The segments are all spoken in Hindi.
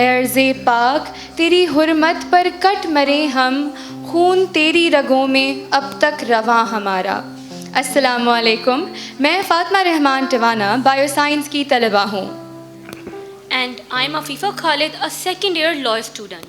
अर्ज़े पाक तेरी हुर्मत पर कट मरे हम, खून तेरी रगों में अब तक रवां हमारा। अस्सलामु अलैकुम, मैं फ़ातिमा रहमान टिवाना बायोसाइंस की तलबा हूँ। And I'm Afifa Khalid, a second-year law student.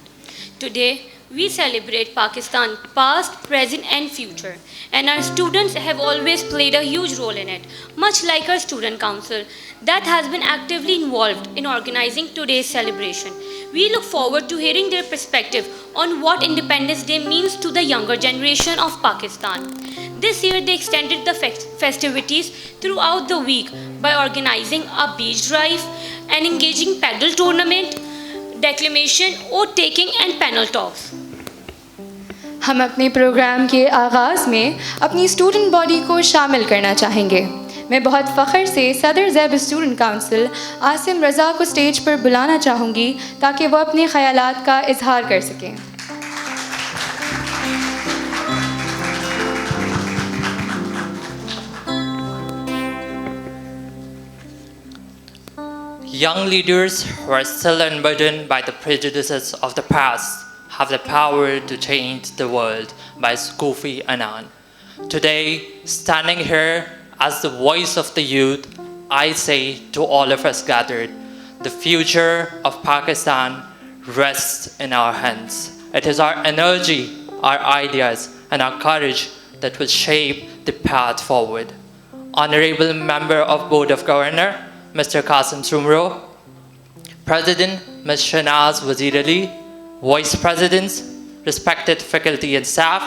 Today, we celebrate Pakistan past, present and future. And our students have always played a huge role in it, much like our student council that has been actively involved in organizing today's celebration. We look forward to hearing their perspective on what Independence Day means to the younger generation of Pakistan. This year, they extended the festivities throughout the week by organizing a beach drive, an engaging paddle tournament, declamation, oath-taking and panel talks. हम अपने प्रोग्राम के आगाज़ में अपनी स्टूडेंट बॉडी को शामिल करना चाहेंगे। मैं बहुत फ़ख्र से सदर ज़ैब स्टूडेंट काउंसिल आसिम रज़ा को स्टेज पर बुलाना चाहूँगी ताकि वो अपने ख़यालात का इजहार कर सकें। Young leaders who are still unburdened by the prejudices of the past have the power to change the world, by Kofi Annan. Today, standing here as the voice of the youth, I say to all of us gathered, the future of Pakistan rests in our hands. It is our energy, our ideas, and our courage that will shape the path forward. Honorable Member of Board of Governors, Mr. Qasim Sumro, President Ms. Shanaz Wazir Ali, Vice Presidents, respected faculty and staff,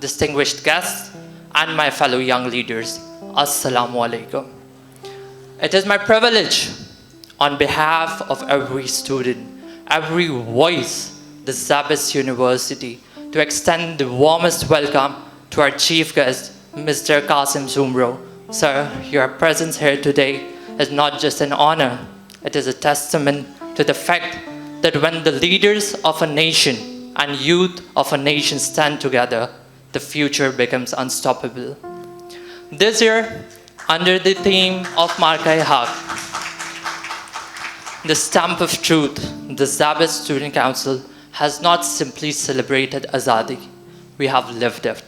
distinguished guests, and my fellow young leaders, Assalamu alaikum. It is my privilege, on behalf of every student, every voice, the Zabist University, to extend the warmest welcome to our chief guest, Mr. Qasim Sumro. Sir, your presence here today is not just an honor, it is a testament to the fact that when the leaders of a nation and youth of a nation stand together, the future becomes unstoppable. This year, under the theme of Marka-e-Haq, the stamp of truth, the Zabist Student Council has not simply celebrated Azadi, we have lived it.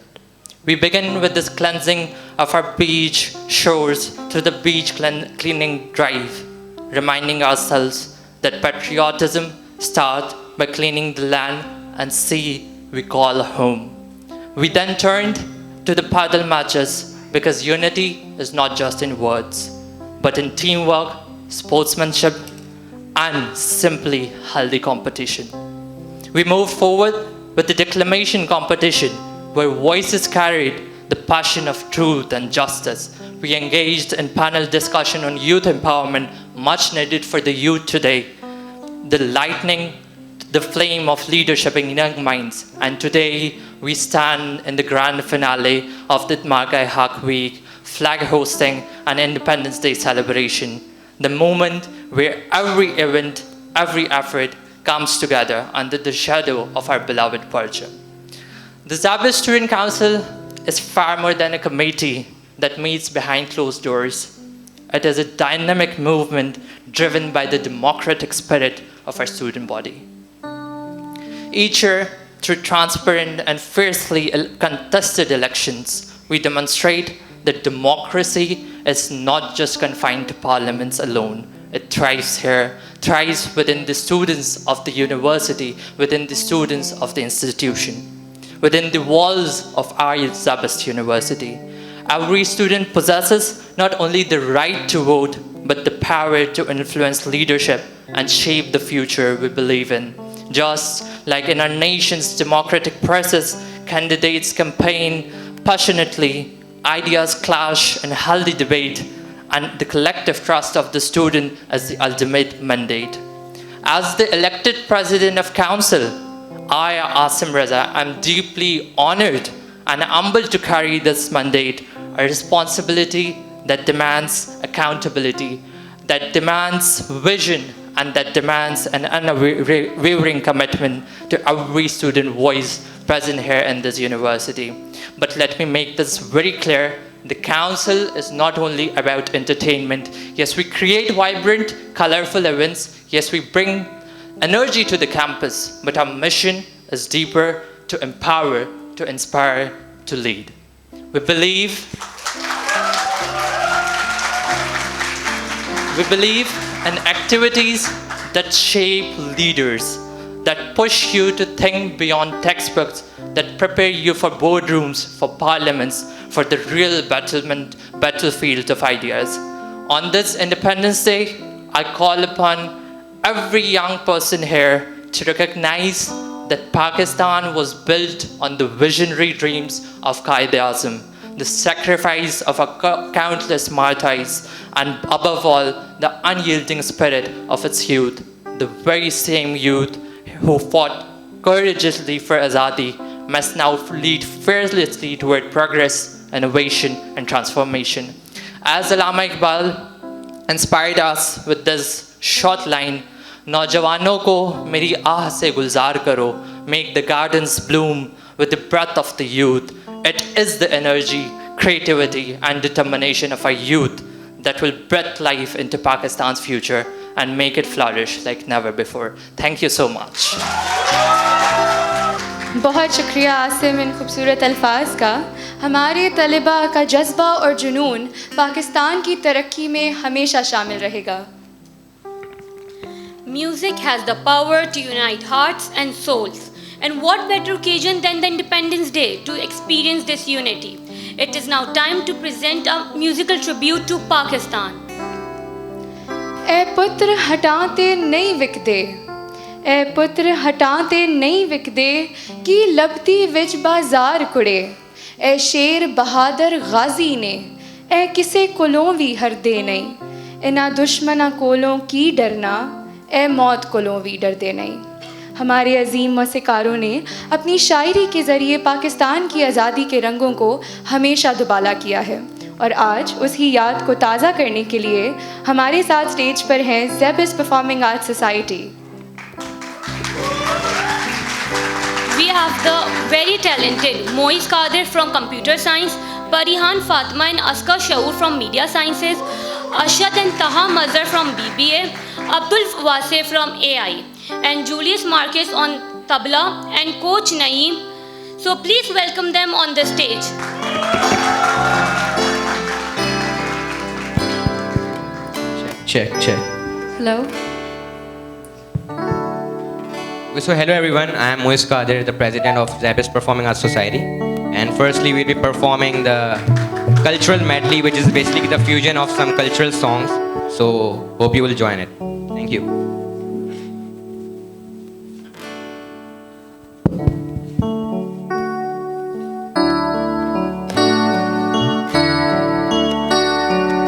We begin with this cleansing of our beach shores through the beach cleaning drive, reminding ourselves that patriotism starts by cleaning the land and sea we call home. We then turned to the paddle matches because unity is not just in words, but in teamwork, sportsmanship, and simply healthy competition. We moved forward with the declamation competition, where voices carried the passion of truth and justice. We engaged in panel discussion on youth empowerment, much needed for the youth today, the lightning, the flame of leadership in young minds. And today, we stand in the grand finale of the Marka-e-Haq Week, flag hosting and Independence Day celebration, the moment where every event, every effort comes together under the shadow of our beloved Persia. The Zabist Student Council is far more than a committee that meets behind closed doors. It is a dynamic movement driven by the democratic spirit of our student body. Each year, through transparent and fiercely contested elections, we demonstrate that democracy is not just confined to parliaments alone. It thrives here, thrives within the students of the university, within the students of the institution, within the walls of our Zabist University. Every student possesses not only the right to vote, but the power to influence leadership and shape the future we believe in. Just like in our nation's democratic process, candidates campaign passionately, ideas clash in healthy debate, and the collective trust of the student as the ultimate mandate. As the elected president of council, I, Asim Raza, am deeply honored and humbled to carry this mandate, a responsibility that demands accountability, that demands vision, and that demands an unwavering commitment to every student voice present here in this university. But let me make this very clear, The council is not only about entertainment. Yes, we create vibrant, colorful events. Yes, we bring energy to the campus, but our mission is deeper: to empower, to inspire, to lead. We believe in activities that shape leaders, that push you to think beyond textbooks, that prepare you for boardrooms, for parliaments, for the real battlefield of ideas. On this Independence Day, I call upon every young person here to recognize that Pakistan was built on the visionary dreams of Quaid-e-Azam, the sacrifice of our countless martyrs, and above all, the unyielding spirit of its youth, the very same youth who fought courageously for Azadi must now lead fearlessly toward progress, innovation, and transformation. As Allama Iqbal inspired us with this short line, "Naujawano ko meri aah se gulzar karo, make the gardens bloom with the breath of the youth." It is the energy, creativity, and determination of our youth that will breathe life into Pakistan's future and make it flourish like never before. Thank you so much. बहुत शुक्रिया आसिम इन खूबसूरत अल्फाज का। हमारे तलबा का जज्बा और जुनून पाकिस्तान की तरक्की में हमेशा शामिल रहेगा। Music has the power to unite hearts and souls. And what better occasion than the Independence Day to experience this unity? It is now time to present a musical tribute to Pakistan. ए पुत्र हटाते नहीं विकदे, ए पुत्र हटाते नहीं विकदे, की लबती विच बाजार कुड़े, ए शेर बहादुर गाजी ने, ए किसे कोलों भी हरदे नहीं, इना दुश्मना कोलों की डरना, ए मौत कोलों भी डरदे नहीं। हमारे अजीम मौसीकारों ने अपनी शायरी के ज़रिए पाकिस्तान की आज़ादी के रंगों को हमेशा दुबाला किया है, और आज उसकी याद को ताज़ा करने के लिए हमारे साथ स्टेज पर हैं ज़ेबिस performing arts society. We have the very talented Moiz Qadir from Computer Science, Parihan Fatima and Askar Shaur from Media Sciences, Ashad and Taha Mazhar from BBA, Abdul Wase from AI, and Julius Marquez on tabla and Coach Naeem. So please welcome them on the stage. Check. Hello. So hello everyone, I am Moiz Qadir, the president of Zabis Performing Arts Society. And firstly we'll be performing the cultural medley, which is basically the fusion of some cultural songs. So hope you will join it. Thank you.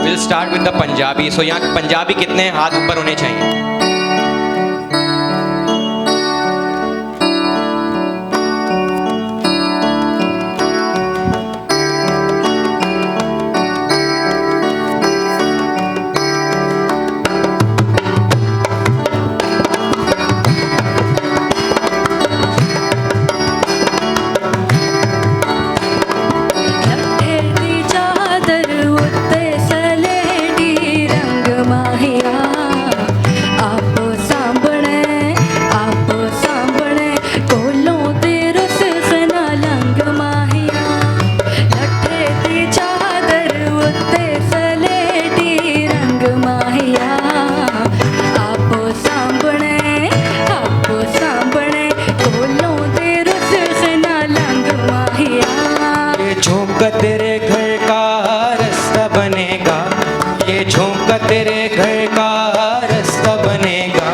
We'll start with the Punjabi. So यहाँ पंजाबी कितने हाथ ऊपर होने चाहिए? तेरे घर का रास्ता बनेगा, ये झोंका तेरे घर का रास्ता बनेगा।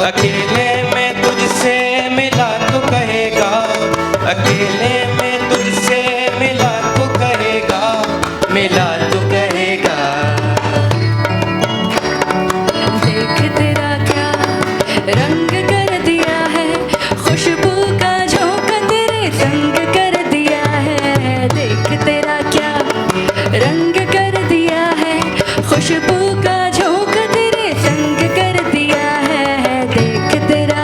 अकेले में तुझसे मिला तो कहेगा, अकेले में तुझसे मिला तो कहेगा, मिला तो कहेगा। देख तेरा क्या रंग कर दिया है, खुशबू का झोंका तेरे संग कर दिया है। देख तेरा क्या रंग कर दिया है, खुशबू का झोंका तेरे संग कर दिया है। देख तेरा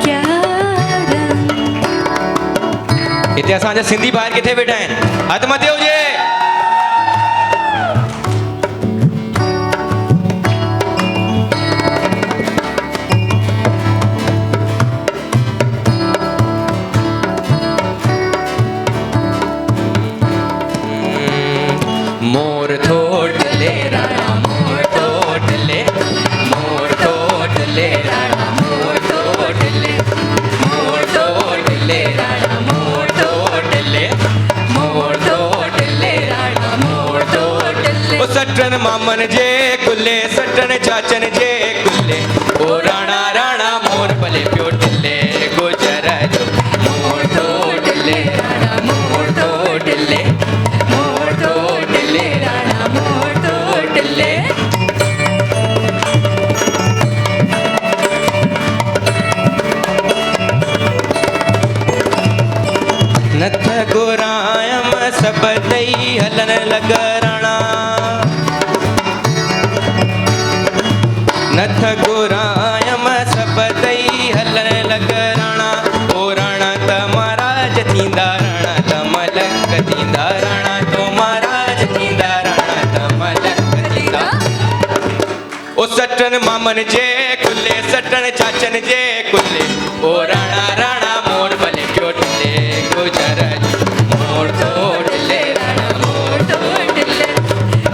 क्या रंग। इतिहास सिंधी बाहर किथे बैठा है? हथ मत हुजे। मामन जे कुल्ले सटन चाचन जे कुल्ले ओ राणा राणा मोर भले प्यो टिल्ले गुजर जो मोर तो टिल्ले राणा मोर तो टिल्ले मोर तो टिल्ले राणा मोर तो टिल्ले नथ गोरायम सब दई हलन लग राणा नथ गोरायम सब दई हलन लग राणा ओ राणा तमाराज थींदा राणा तमलक थींदा राणा तो महाराज थींदा राणा तमलक थींदा ओ सटन मामन जे कुल्ले सटन चाचन जे कुल्ले ओ राणा राणा मोर भले प्यो टिल्ले गुजर मोर तो टिल्ले राणा मोर तो टिल्ले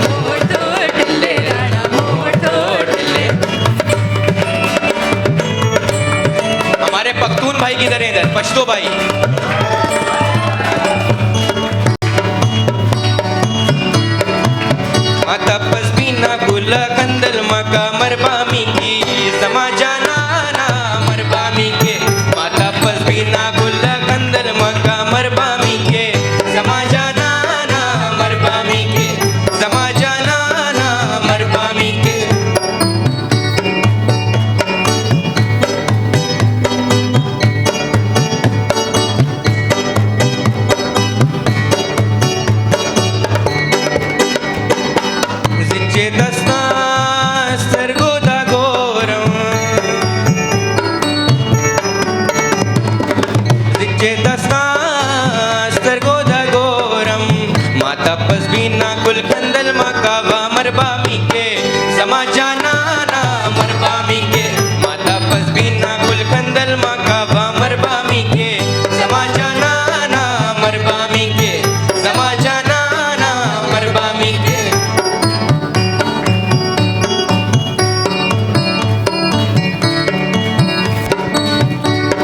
मोर तो टिल्ले राणा मोर तो टिल्ले हमारे पख्तून भाई किधर हैं इधर पश्तो भाई माता पसबीना गुल कंदल मका मरबामी की समाजाना ना मरबामी के माता पसबीना गुल कंदल मका मरबामी के समाजाना ना मरबामी के समाजाना ना मरबामी के जिचे दस्ता सरगोदा गोरम जिचे दस्ता सरगोदा गोरम माता पसबीना कुल कंदल मकावा मरबामी के समाजाना ना मरबामी के माता पसबीना कुल कंदल मकावा मरबामी के समाजाना ना मरबामी के समाजाना ना मरबामी के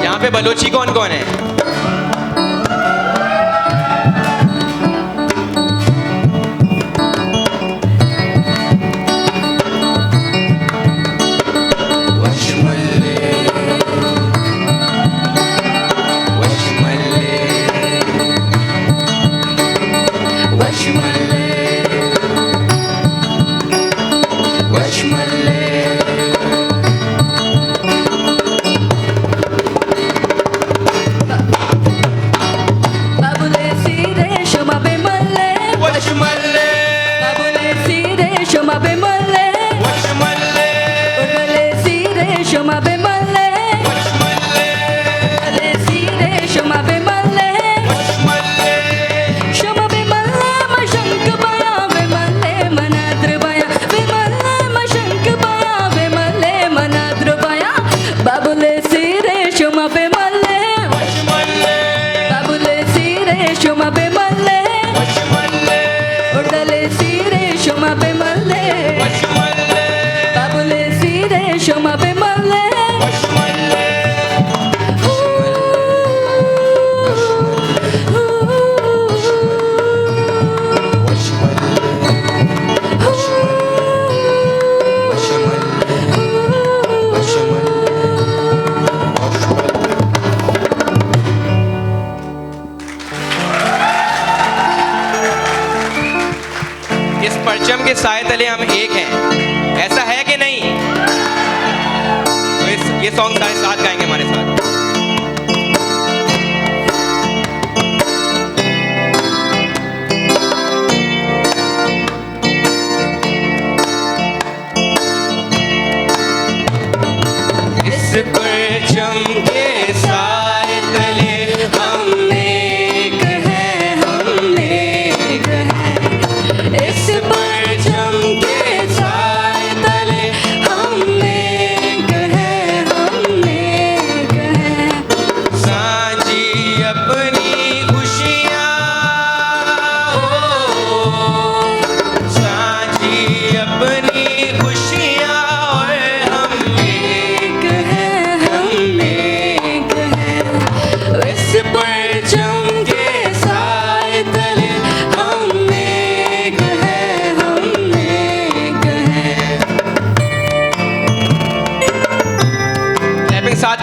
यहाँ पे बलोची कौन कौन है बाबुले सीरे शोमा बेमल्ले वशमल्ले बाबुले सीरे शोमा बेमल्ले वशमल्ले उगले सीरे शोमा बेमल्ले वशमल्ले उगले सीरे शोमा बेमल्ले वशमल्ले शोमा बेमल्ले मशंक बया बेमल्ले मनाद्र बया बेमल्ले मशंक बया बेमल्ले मनाद्र बया बाबुले सीरे शोमा बेमल्ले वशमल्ले बाबुले सीरे शोमा बेमल्ले वशमल्ले उगले सीरे शोमा बेमल्ले वशमल्ले बाबुले सीरे शोमा बेमल्ले वशमल्ले इस परचम के साए तले हम एक हैं ऐसा है कि नहीं तो ये सॉन्ग सारे साथ गाएंगे हमारे साथ इस परचम के साए तले हम एक हैं हम एक हैं इस परचम के साए तले हम एक हैं हम एक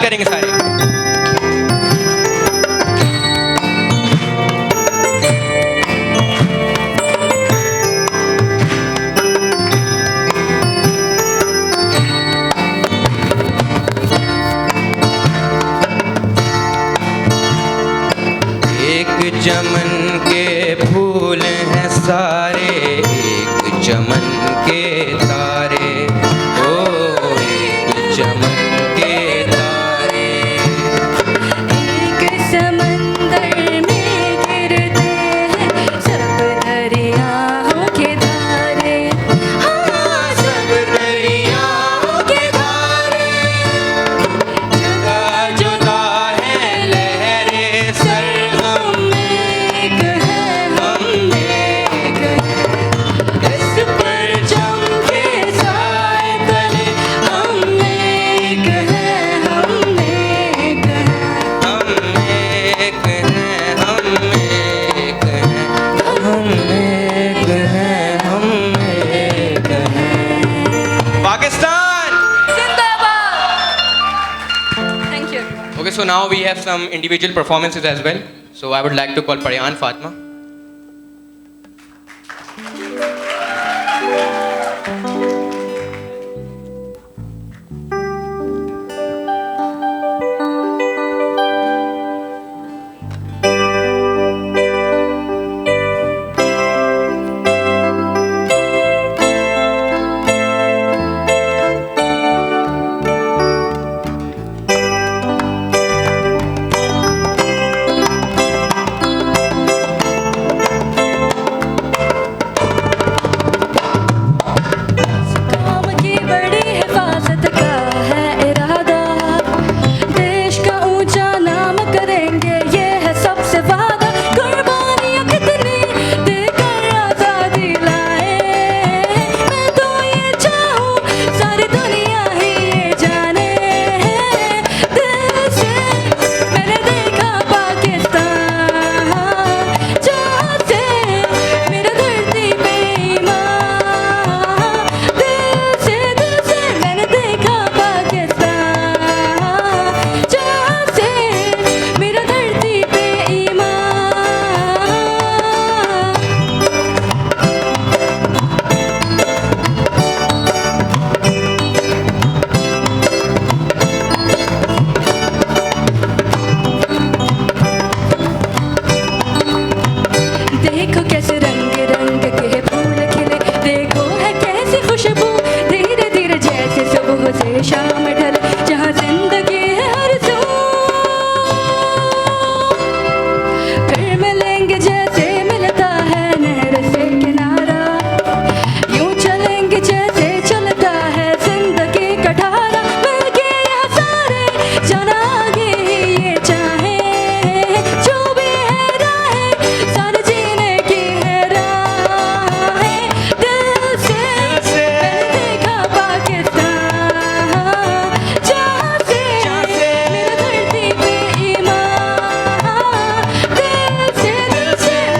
करेंगे सारे। एक चमन के फूल हैं सारे, एक चमन के तारे, ओ एक चमन के तारे। एक समंदर में गिरते हैं सब दरियाओं के धारे, हाँ सब दरियाओं के धारे। जुदा जुदा है लहरें सर, हम एक हैं, हम एक हैं। इस परचम के साए तले हम एक हैं, हम एक हैं। हम एक हैं, हम एक हैं, हम एक हैं, हम एक हैं। Pakistan! Thank you. Okay, so now we have some individual performances as well. So I would like to call Paryan Fatma. काम की बड़ी हिफाजत का है इरादा, देश का ऊंचा नाम करेंगे ये है सबसे वादा। कुर्बानियां कितनी देकर आजादी लाए, मैं तो ये चाहूं सारी दुनिया ही ये जाने। दिल से मैंने देखा पाकिस्तान, जहाँ से मेरा धरती पे ईमान। दिल से मैंने देखा पाकिस्तान, जहाँ से मेरा धरती पे ईमान। देखो कैसे रंग रंग के फूल खिले, देखो है कैसी खुशबू धीरे धीरे जैसे सुबह से शाम ढले, जहाँ जिंदगी है आरज़ू। फिर मिलेंगे जैसे मिलता है नहर से किनारा, यूं चलेंगे जैसे चलता है जिंदगी का ढारा। मिलके यहाँ सारे जाना आगे ये चाहे, जो भी है राहें सारे जीने की है राहें। दिल से मैंने देखा पाकिस्तान, जहाँ से मेरा धरती पे ईमान। दिल से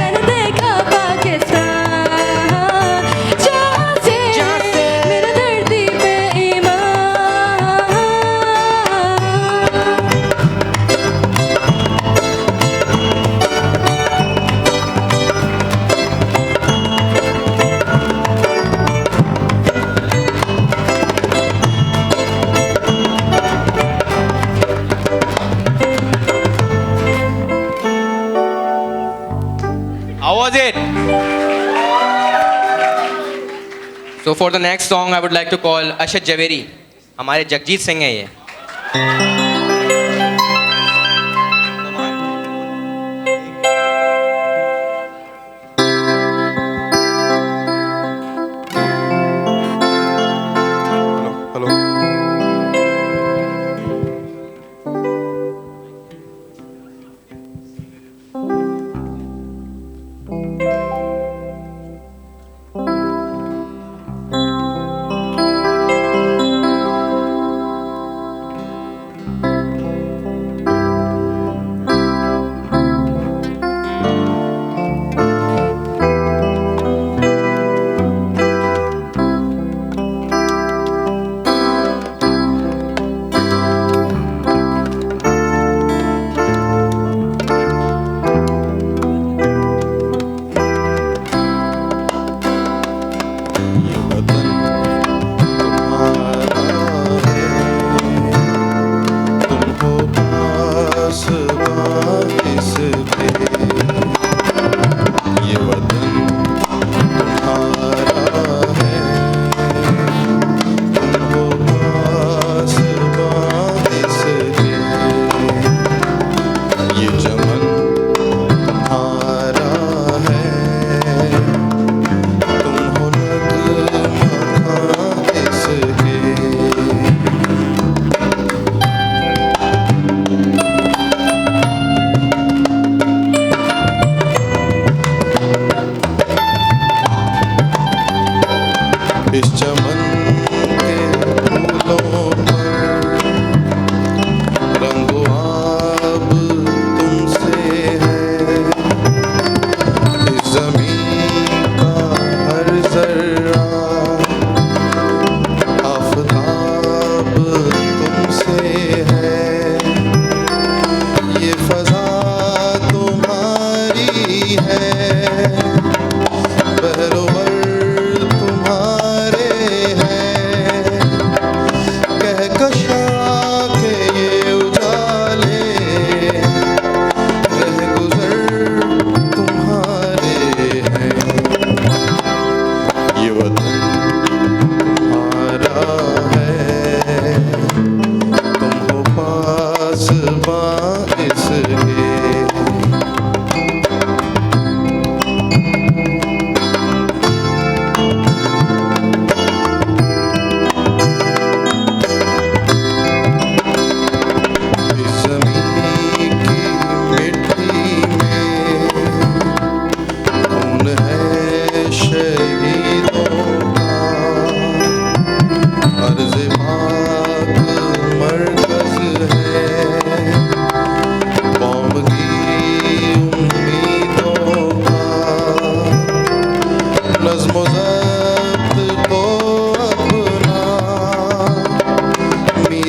मैंने देखा पाकिस्तान, जहाँ से मेरा धरती पे ईमान। How was it? So for the next song, I would like to call Ashad Javeri. हमारे जगजीत सिंह है ये। हेलो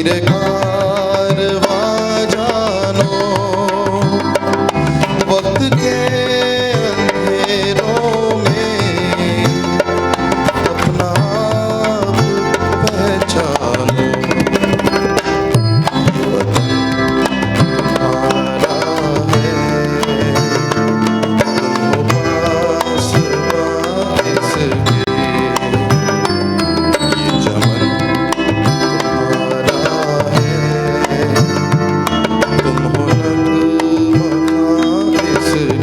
वीर कारवां जानो, वक्त के अंधेरों में अपना आप पहचानो। वतन तुम्हारा है, तुम हो पास किसके, ये चमन तुम्हारा है, तुम हो नगमा किसके।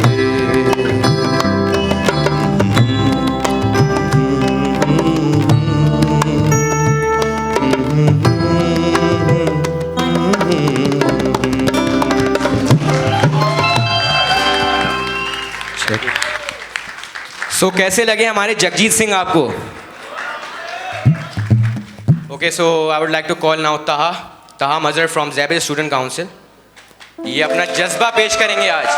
सो कैसे लगे हमारे जगजीत सिंह आपको? Okay, so I would like to call now Taha Mazhar from SZABIST student council. ये अपना जज्बा पेश करेंगे आज।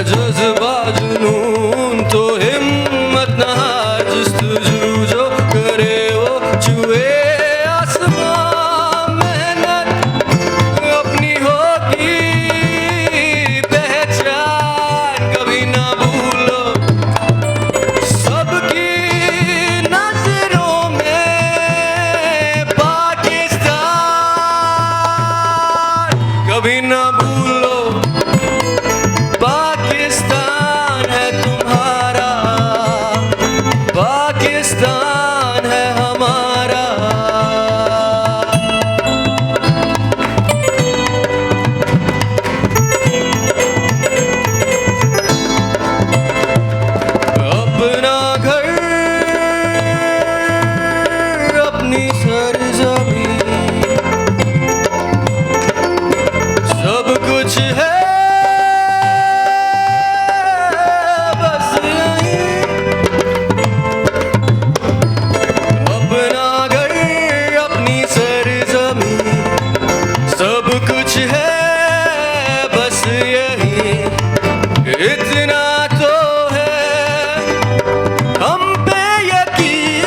जज्बा जुनून तो हिम्मत न हार, जस्तजू जो करे वो छुए आसमां। मेहनत अपनी होगी पहचान, कभी ना भूलो सबकी नजरों में पाकिस्तान। कभी ना भूलो पाकिस्तान है तुम्हारा, पाकिस्तान है हमारा। अपना घर, अपनी सरजमीं, सब कुछ है बस यहीं। अपना घर, अपनी सरजमीं, सब कुछ है बस यही। इतना तो है हम पे यकीन,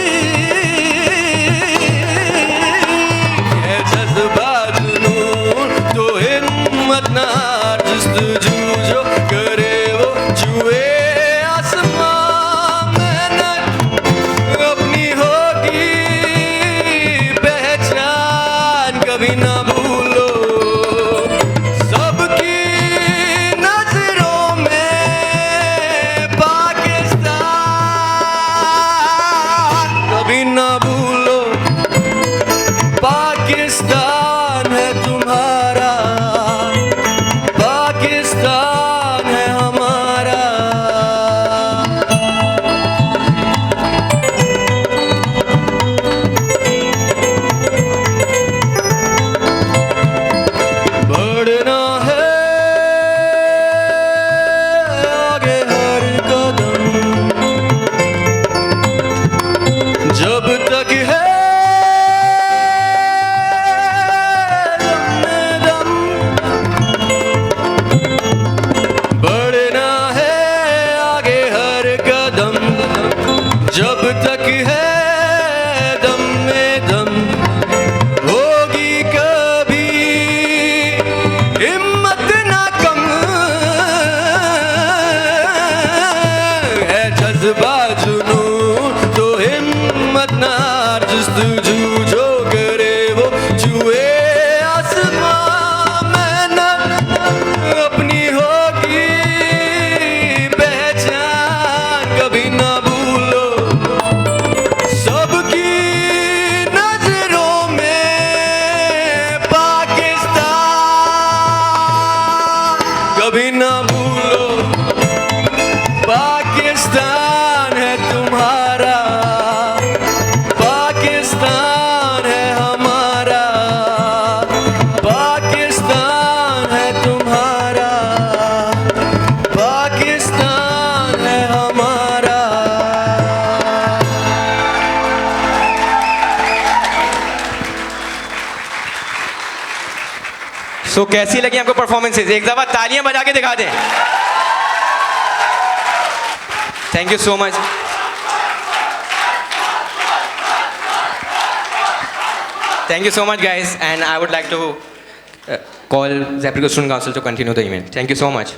है जज्बा जुनून तो हिम्मत न हार, जस्तजू जो करे वो छुए आसमां। मेहनत अपनी होगी पहचान, कभी ना भूलो सबकी नजरों में पाकिस्तान। कभी ना भूलो पाकिस्तान है तुम्हारा, पाकिस्तान है हमारा। बढ़ना है आगे हर कदम, जब तक है दम में दम। बढ़ना है आगे हर कदम, जब तक है दम में दम। होगी कभी हिम्मत ना कम, है जज्बा जुनून तो हिम्मत ना हार, जस्तजू जो करे वो छुए आसमां। मेहनत अपनी होगी पहचान, कभी ना भूलो सबकी नजरों में पाकिस्तान। कभी ना भूलो पाकिस्तान है तुम्हारा, पाकिस्तान सो कैसी लगी आपको परफॉर्मेंसेज? एक दफा तालियां बजा के दिखा दें. Thank you so much. Thank you so much, guys, and I would like to call Zebrico Student Council to continue the event. Thank you so much.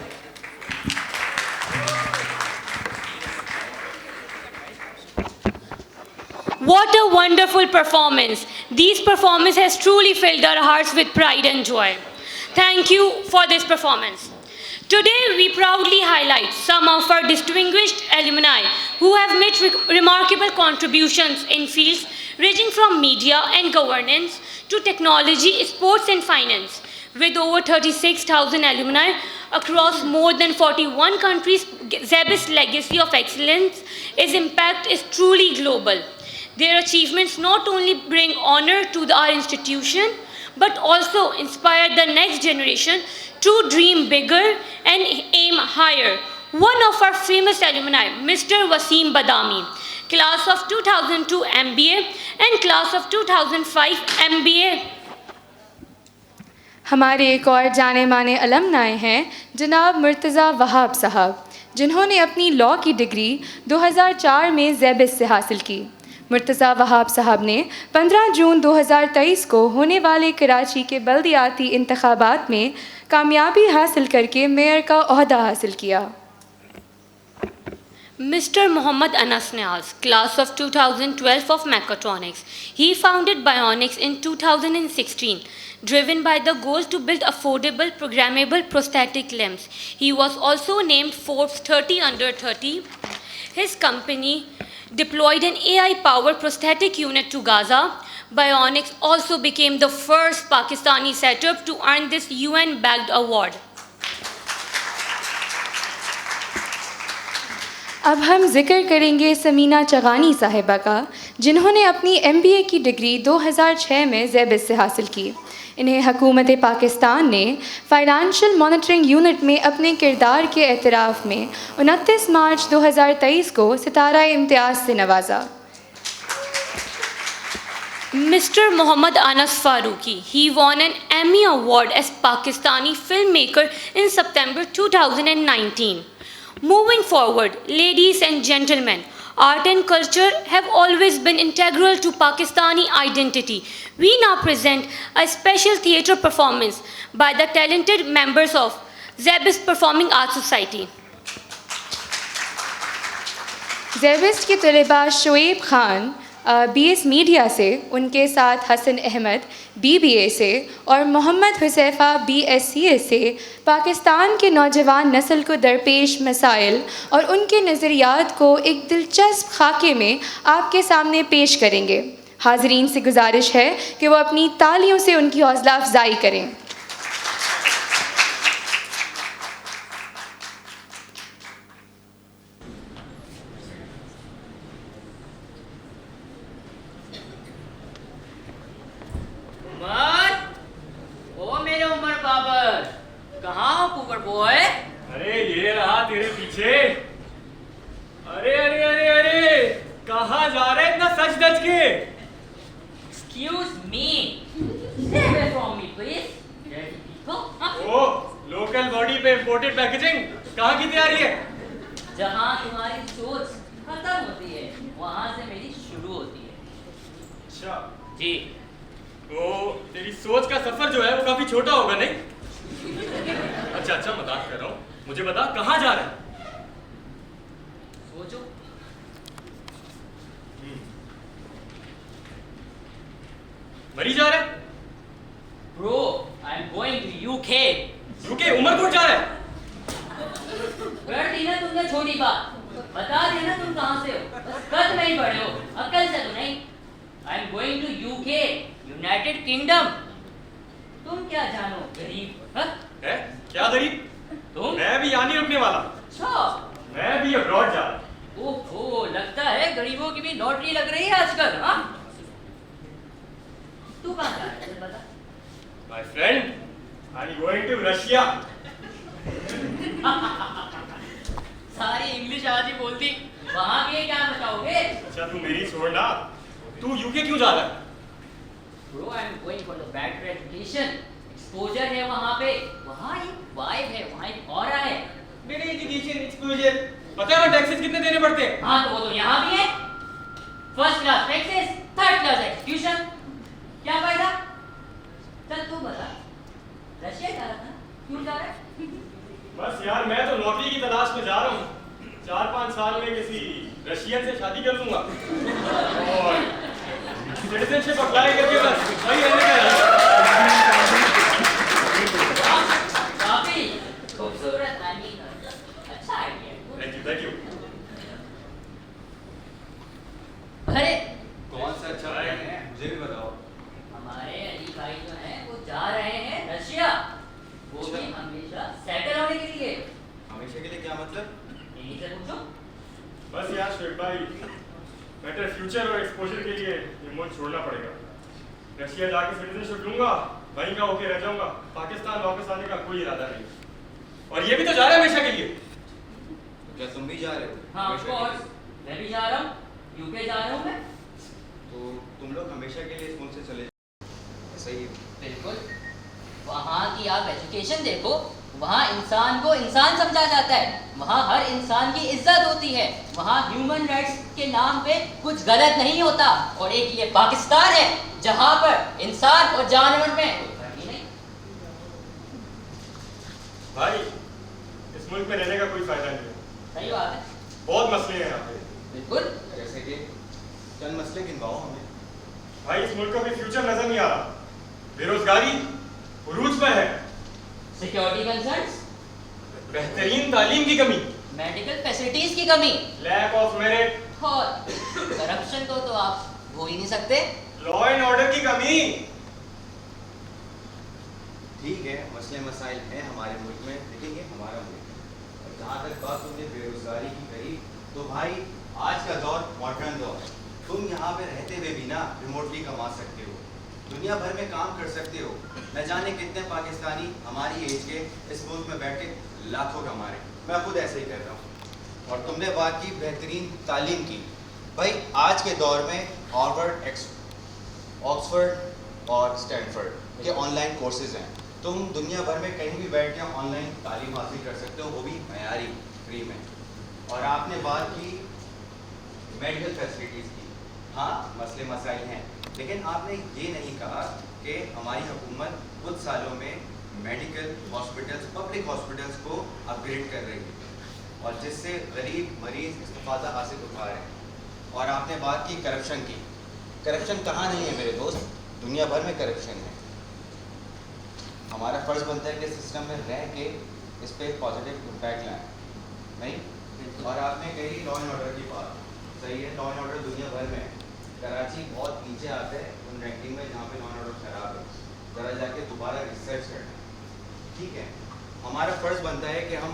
What a wonderful performance. These performances has truly filled our hearts with pride and joy. Thank you for this performance. Today, we proudly highlight some of our distinguished alumni who have made remarkable contributions in fields ranging from media and governance to technology, sports and finance. With over 36,000 alumni across more than 41 countries, Zeb's legacy of excellence, its impact is truly global. Their achievements not only bring honor to our institution, but also inspire the next generation to dream bigger and aim higher. One of our famous alumni, Mr. Wasim Badami, class of 2002 MBA and class of 2005 MBA. हमारे एक और जाने माने अलमनाए हैं जनाब मुर्तज़ा वहाब साहब, जिन्होंने अपनी लॉ की डिग्री 2004 में ज़ेबिस से हासिल की। मुर्तज़ा वहाब साहब ने 15 जून 2023 को होने वाले कराची के बल्दियाती इंतखाबात में कामयाबी हासिल करके मेयर का ओहदा हासिल किया। Mr. Muhammad Anas Niaz, class of 2012 of Mechatronics. He founded Bionics in 2016, driven by the goal to build affordable, programmable prosthetic limbs. He was also named Forbes 30 Under 30. His company deployed an AI-powered prosthetic unit to Gaza. Bionics also became the first Pakistani setup to earn this UN-backed award. अब हम जिक्र करेंगे समीना चगानी साहिबा का, जिन्होंने अपनी MBA की डिग्री 2006 में ज़ेबिस से हासिल की। इन्हें हुकूमत पाकिस्तान ने फाइनेंशियल मॉनिटरिंग यूनिट में अपने किरदार के एतराफ़ में 29 मार्च 2023 को सितारा इम्तियाज़ से नवाजा। Mr. Muhammad Anas Farooqi, he won an Emmy Award as Pakistani filmmaker in September 2019. Moving forward, ladies and gentlemen, art and culture have always been integral to Pakistani identity. We now present a special theatre performance by the talented members of Zeb's Performing Arts Society. ज़ेबिस के तलबा शुएब खान BS मीडिया से, उनके साथ हसन अहमद BBA से और मोहम्मद हुसैफा BSCA से पाकिस्तान के नौजवान नस्ल को दरपेश मसाइल और उनके नज़रियात को एक दिलचस्प खाके में आपके सामने पेश करेंगे। हाज़रीन से गुजारिश है कि वो अपनी तालियों से उनकी हौसला अफजाई करें। ओ मेरे उमर बाबर, कहाँ हो कुबर बॉय? अरे ये रहा तेरे पीछे। अरे अरे अरे अरे, कहाँ जा रहे इतना सच धज के? Excuse me. Stay away from me, please. Dirty people. ओ, लोकल बॉडी पे इम्पोर्टेड पैकेजिंग कहाँ की तैयारी है? जहाँ तुम्हारी सोच खत्म होती है, वहाँ से मेरी शुरू होती है। अच्छा जी। तो तेरी सोच का सफर जो है वो काफी छोटा होगा नहीं? अच्छा अच्छा, मजाक कर रहा हूँ। मुझे बता कहाँ जा रहा है? सोचो। मरी जा रहा है? Bro, I'm going to UK. UK? Umarkot जा रहा है? कर दी ना तुमने छोटी बात। बता देना तुम कहाँ से हो। बस कद में ही बड़े हो, अक्ल से तो नहीं। I'm going to UK, United Kingdom. तुम क्या जानो गरीब? हाँ? है? क्या गरीब? तुम? मैं भी यहाँ नहीं रुकने वाला। अच्छा। मैं भी अब्रॉड जा रहा। ओहो, लगता है गरीबों की भी लॉटरी लग रही है आजकल, हाँ? तू कहाँ जा रहा है बता? My friend, I'm going to Russia. सारी इंग्लिश आज ही बोलती, वहाँ के क्या बताओगे? अच्छा तू मेरी छोड़ ना, तू यूके क्यों जा रहा है? Bro, I'm going for the better education. Exposure है वहाँ पे, वहाँ एक वाइब है, वहाँ एक ऑरा है। मेरे एजुकेशन एक्सपोजर, पता है वो टैक्सेस कितने देने पड़ते हैं? हाँ तो वो तो यहाँ भी है। First class taxes, third class execution. क्या फायदा? चल तू बता, रशिया जा रहा था, क्यों जा रहा है? बस यार मैं तो नौकरी की तलाश में जा रहा हूँ। 4-5 साल में किसी रशियन से शादी कर लूंगा और सिटीजनशिप अप्लाई करके बस वही रहने का है। काफी खूबसूरत अच्छा आइडिया। Thank you. अरे कौन सा अच्छा प्लान है मुझे भी बताओ। हमारे अली भाई जो हैं वो जा रहे हैं रशिया, वो भी हमेशा सेटल होने के लिए। हमेशा के लिए क्या मतलब? यहीं से पूछो। बस यार श्वेत भाई, बेटर फ्यूचर और एक्सपोजर के लिए ये मुल्क छोड़ना पड़ेगा। रशिया जाके सिटीजनशिप लूंगा, वहीं का होके रह जाऊंगा। पाकिस्तान वापस आने का कोई इरादा नहीं। और ये भी तो जा रहा है हमेशा के लिए। क्या तुम भी जा रहे हो? हाँ ऑफ हमेशा के कोर्स, मैं भी जा रहा हूँ, यूके जा रहा हूँ मैं। लिए? तो तुम लोग हमेशा के लिए इस मुल्क से चले जाओ, ऐसा ही है। बिल्कुल, वहाँ की आप एजुकेशन देखो, वहाँ इंसान को इंसान समझा जाता है, वहाँ हर इंसान की इज्जत होती है, वहाँ ह्यूमन राइट्स के नाम पे कुछ गलत नहीं होता। और एक ये पाकिस्तान है जहाँ पर इंसान और जानवर में कोई फर्क ही नहीं। भाई इस मुल्क में रहने का कोई फायदा नहीं है। सही बात है। बहुत मसले हैं यहाँ पे। बिल्कुल। जैसे कि चंद मसले गिनवाओ हमें। भाई इस मुल्क का कोई फ्यूचर नजर नहीं आ रहा। बेरोजगारी उरूज पर है। सिक्योरिटी कंसर्न्स, बेहतरीन तालीम की कमी, मेडिकल फैसिलिटीज की कमी, लैक ऑफ मेरिट और करप्शन को तो आप भूल ही नहीं सकते। लॉ एंड ऑर्डर की कमी। ठीक है, मसले मसाइल हैं हमारे मुल्क में, लेकिन ये हमारा मुल्क है। और जहाँ तक बात तुमने बेरोजगारी की कही, तो भाई आज का दौर मॉडर्न दौर है। तुम यहाँ पे रहते हुए भी ना रिमोटली कमा सकते हो, दुनिया भर में काम कर सकते हो। न जाने कितने पाकिस्तानी हमारी एज के इस मुल्क में बैठ के लाखों कमा रहे हैं। मैं खुद ऐसे ही कर रहा हूँ। और तुमने बात की बेहतरीन तालीम की। भाई आज के दौर में हार्वर्ड, ऑक्सफोर्ड और स्टैनफोर्ड के ऑनलाइन कोर्सेज हैं। तुम दुनिया भर में कहीं भी बैठ के ऑनलाइन तालीम हासिल कर सकते हो, वो भी मयारी फ्री में। और आपने बात की मेडिकल फैसिलिटीज़ की। हाँ मसले मसाइल हैं, लेकिन आपने ये नहीं कहा कि हमारी हुकूमत कुछ सालों में मेडिकल हॉस्पिटल्स, पब्लिक हॉस्पिटल्स को अपग्रेड कर रही है और जिससे गरीब मरीज इस्तेफादा हासिल उठा रहे हैं। और आपने बात की करप्शन की। करप्शन कहाँ नहीं है मेरे दोस्त, दुनिया भर में करप्शन है। हमारा फ़र्ज़ बनता है कि सिस्टम में रह के इस पर पॉजिटिव इम्पैक्ट लाएँ, नहीं? और आपने कही लॉ एंड ऑर्डर की बात, सही है, लॉ एंड ऑर्डर दुनिया भर में है। कराची बहुत नीचे आता है उन रैंकिंग में जहाँ पे लॉ एंड ऑर्डर खराब है। ज़रा जाके दोबारा रिसर्च करना, ठीक है? हमारा फ़र्ज़ बनता है कि हम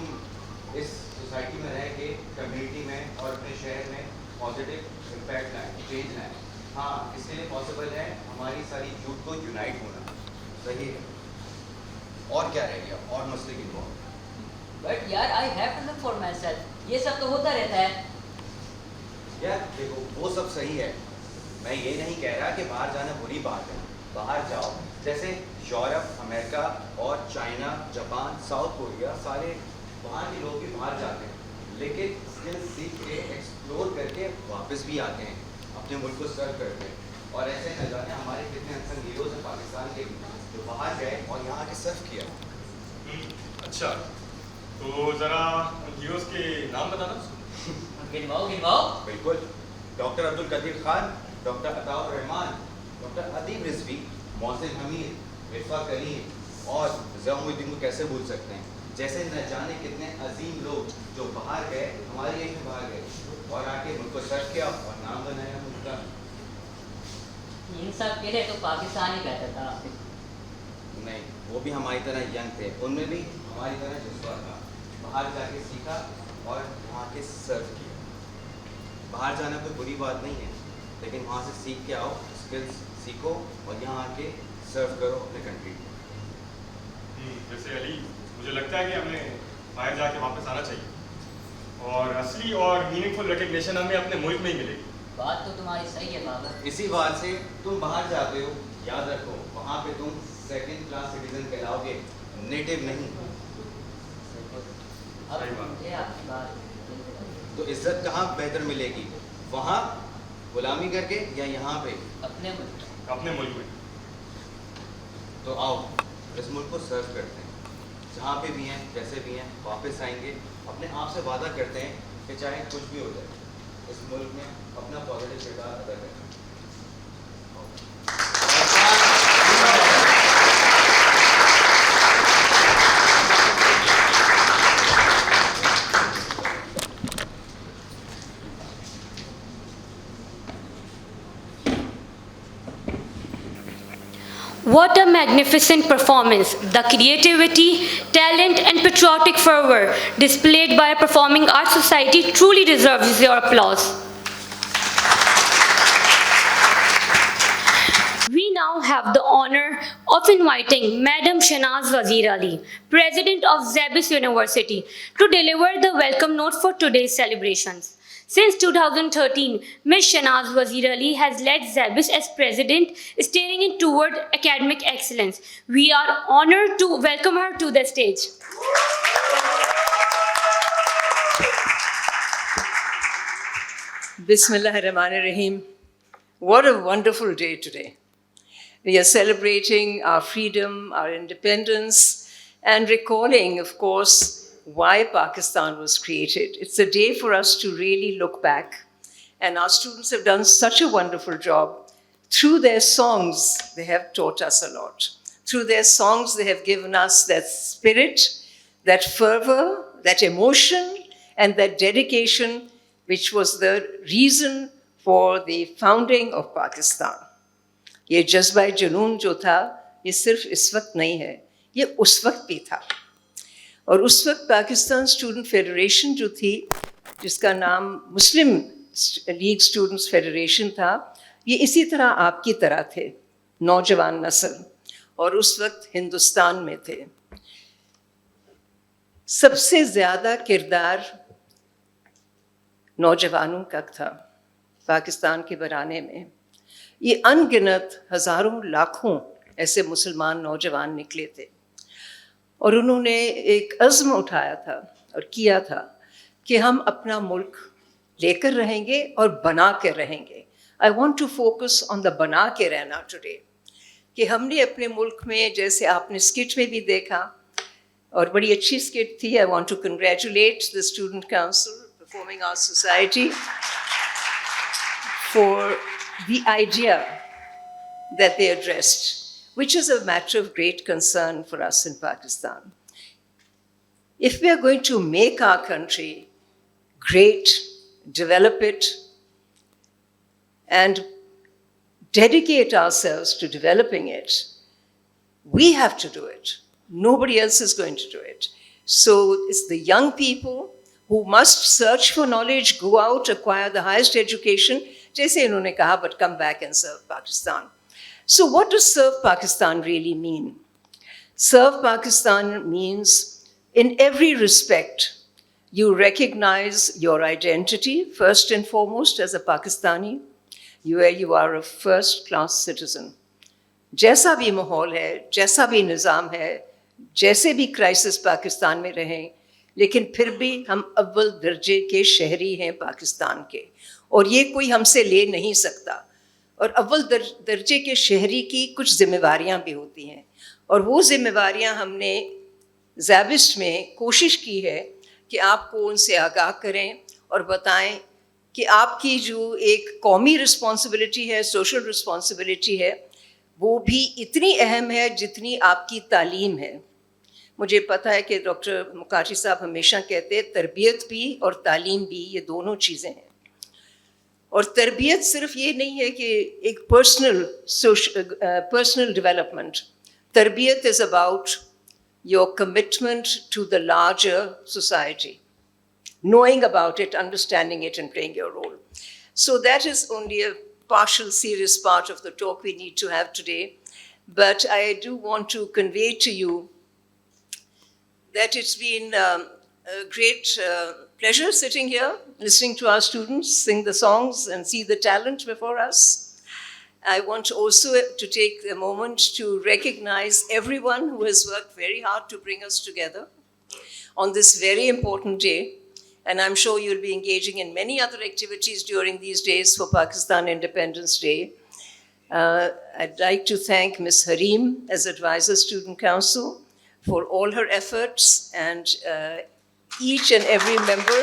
इस सोसाइटी में रह के कम्युनिटी में और अपने शहर में पॉजिटिव इम्पैक्ट लाएँ, चेंज लाएँ। हाँ इसके लिए पॉसिबल है हमारी सारी यूथ को यूनाइट होना, सही है। और क्या रह गया, और मसले की बहुत। बट यार I have to look for myself, ये सब तो होता रहता है। यार देखो वो सब सही है, मैं ये नहीं कह रहा कि बाहर जाना बुरी बात है, बाहर जाओ। जैसे यूरोप, अमेरिका और चाइना, जापान, साउथ कोरिया, सारे वहाँ के लोग भी बाहर जाते हैं, लेकिन स्किल सीख के एक्सप्लोर करके वापस भी आते हैं, अपने मुल्क को सर्व करते हैं। और ऐसे न जाने हमारे कितने अनसंग हीरोज हैं पाकिस्तान के जो बाहर गए और यहाँ के सर्व किया। अच्छा तो जरा हीरोज के नाम बताना। गिनवाओ गिनवाओ। बिल्कुल, doctor Abdul Qadeer Khan, doctor Ataur Rahman, doctor Adeeb Rizvi, Mohsin Hamid, Irfa Karim और ज़ियाउद्दीन को कैसे भूल सकते हैं। जैसे न जाने कितने अजीम लोग जो बाहर गए, हमारी एज में बाहर गए और आके मुल्क को सर्व किया और नाम बनाया मुल्क का। इन सब के लिए तो पाकिस्तान ही कहता था। नहीं, वो भी हमारी तरह यंग थे, उनमें भी हमारी तरह जज्बा था। बाहर जाके सीखा और वहाँ के सर्व किया। बाहर जाना कोई बुरी बात नहीं है, लेकिन वहाँ से सीख के आओ, स्किल्स सीखो और यहाँ आके सर्व करो अपने कंट्री को। जैसे अली, मुझे लगता है कि हमें बाहर जाके वापस आना चाहिए और असली और मीनिंगफुल रिकग्निशन हमें अपने मुल्क में ही मिलेगी। बात तो तुम्हारी सही है बाबा। इसी बात से तुम बाहर जाते हो, याद रखो वहाँ पे तुम सेकंड क्लास सिटीजन कहलाओगे, नेटिव नहीं। तो इज्जत कहाँ बेहतर मिलेगी, वहाँ गुलामी करके या यहाँ पे अपने मुल्क में। तो आओ इस मुल्क को सर्व करते हैं, जहाँ पे भी हैं जैसे भी हैं वापस आएंगे। अपने आप से वादा करते हैं कि चाहे कुछ भी हो जाए इस मुल्क में अपना पॉजिटिव किरदार अदा करें। What a magnificent performance! The creativity, talent, and patriotic fervor displayed by a performing arts society truly deserves your applause. We now have the honor of inviting Madam Shanaz Wazir Ali, President of Zabis University, to deliver the welcome note for today's celebrations. Since 2013, Ms. Shanaz Wazir Ali has led Zabis as president, steering it toward academic excellence. We are honored to welcome her to the stage. Bismillahirrahmanirrahim. What a wonderful day today. We are celebrating our freedom, our independence, and recalling, of course, why Pakistan was created. It's a day for us to really look back. And our students have done such a wonderful job. Through their songs, they have taught us a lot. Through their songs, they have given us that spirit, that fervor, that emotion, and that dedication, which was the reason for the founding of Pakistan. ये जज्बा जुनून जो था, ये सिर्फ इस वक्त नहीं है, ये उस वक्त भी था। और उस वक्त पाकिस्तान स्टूडेंट फेडरेशन जो थी, जिसका नाम मुस्लिम लीग स्टूडेंट्स फेडरेशन था, ये इसी तरह आपकी तरह थे, नौजवान नस्ल, और उस वक्त हिंदुस्तान में थे। सबसे ज़्यादा किरदार नौजवानों का था पाकिस्तान के बनाने में। ये अनगिनत हज़ारों लाखों ऐसे मुसलमान नौजवान निकले थे और उन्होंने एक अज़्म उठाया था और किया था कि हम अपना मुल्क लेकर रहेंगे और बना के रहेंगे। I want to focus on the बना के रहना टुडे, कि हमने अपने मुल्क में, जैसे आपने स्किट में भी देखा और बड़ी अच्छी स्किट थी। I want to congratulate the student council performing arts society for the idea that they addressed, which is a matter of great concern for us in Pakistan. If we are going to make our country great, develop it, and dedicate ourselves to developing it, we have to do it. Nobody else is going to do it. So it's the young people who must search for knowledge, go out, acquire the highest education, जैसे इन्होंने कहा, but come back and serve Pakistan. So what does serve Pakistan really mean? Serve Pakistan means, in every respect, you recognize your identity, first and foremost, as a Pakistani, where you are a first-class citizen. जैसा भी माहौल है, जैसा भी निज़ाम है, जैसे भी क्राइसिस पाकिस्तान में रहें, लेकिन फिर भी हम अव्वल दर्जे के शहरी हैं पाकिस्तान के, और ये कोई हमसे ले नहीं सकता। और अव्वल दर्जे के शहरी की कुछ जिम्मेवारियां भी होती हैं, और वो जिम्मेवारियां हमने ज़ैबिस्ट में कोशिश की है कि आपको उनसे आगाह करें और बताएं कि आपकी जो एक कौमी रिस्पॉन्सिबिलिटी है, सोशल रिस्पॉन्सिबिलिटी है, वो भी इतनी अहम है जितनी आपकी तालीम है। मुझे पता है कि डॉक्टर मुकाशी साहब हमेशा कहते हैं तरबियत भी और तालीम भी, ये दोनों चीज़ें हैं। और तरबियत सिर्फ ये नहीं है कि एक पर्सनल डेवलपमेंट। तरबियत is about your commitment to the larger society, knowing about it, understanding it, and playing your role. So that is only a partial serious part of the talk we need to have today. But I do want to convey to you that it's been a great pleasure sitting here, listening to our students sing the songs and see the talent before us. I want also to take a moment to recognize everyone who has worked very hard to bring us together on this very important day. And I'm sure you'll be engaging in many other activities during these days for Pakistan Independence Day. I'd like to thank Ms. Harim as Advisor Student Council for all her efforts, and each and every member.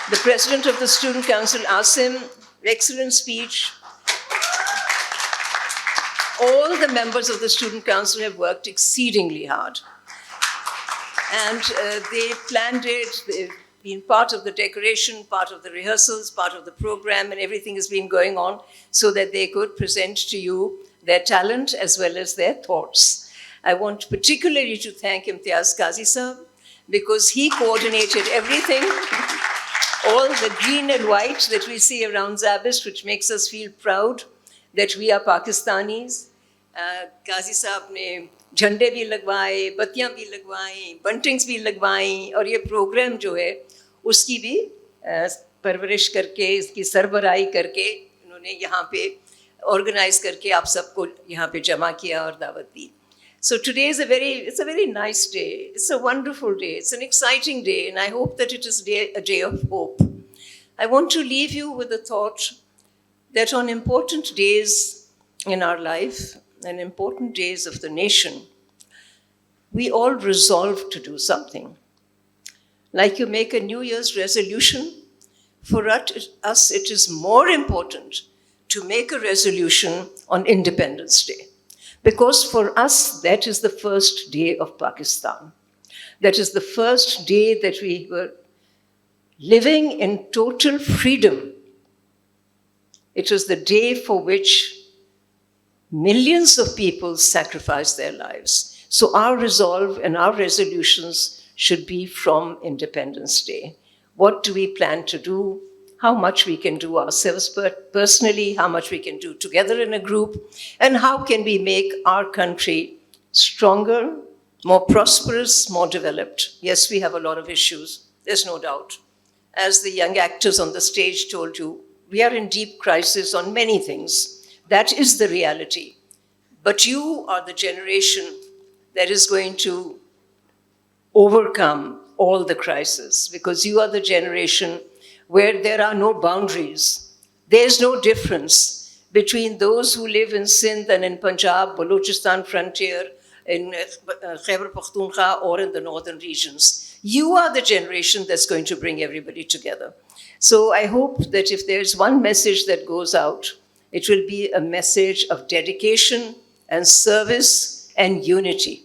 The President of the Student Council, Asim, excellent speech. All the members of the Student Council have worked exceedingly hard. And they planned it, they've been part of the decoration, part of the rehearsals, part of the program, and everything has been going on so that they could present to you their talent as well as their thoughts. I want particularly to thank Imtiaz Qazi Sahab because he coordinated everything, all the green and white that we see around Zabist, which makes us feel proud that we are Pakistanis. Qazi Sahab ne झंडे भी लगवाए, बत्तियां भी लगवाई, बंटिंग्स भी लगवाई, और ये प्रोग्राम जो है उसकी भी परवरिश करके, इसकी सरबराही करके इन्होंने यहाँ पे ऑर्गेनाइज करके आप सबको यहाँ पे जमा किया और दावत दी. So today is it's a very nice day. It's a wonderful day. It's an exciting day, and I hope that it is a day of hope. I want to leave you with the thought that on important days in our life and important days of the nation, we all resolve to do something. Like you make a New Year's resolution, for us it is more important to make a resolution on Independence Day. Because for us, that is the first day of Pakistan. That is the first day that we were living in total freedom. It was the day for which millions of people sacrificed their lives. So our resolve and our resolutions should be from Independence Day. What do we plan to do? How much we can do ourselves personally, how much we can do together in a group, and how can we make our country stronger, more prosperous, more developed. Yes, we have a lot of issues, there's no doubt. As the young actors on the stage told you, we are in deep crisis on many things. That is the reality. But you are the generation that is going to overcome all the crises, because you are the generation where there are no boundaries. There's no difference between those who live in Sindh and in Punjab, Balochistan frontier, in Khyber Pakhtunkhwa, or in the northern regions. You are the generation that's going to bring everybody together. So I hope that if there's one message that goes out, it will be a message of dedication and service and unity.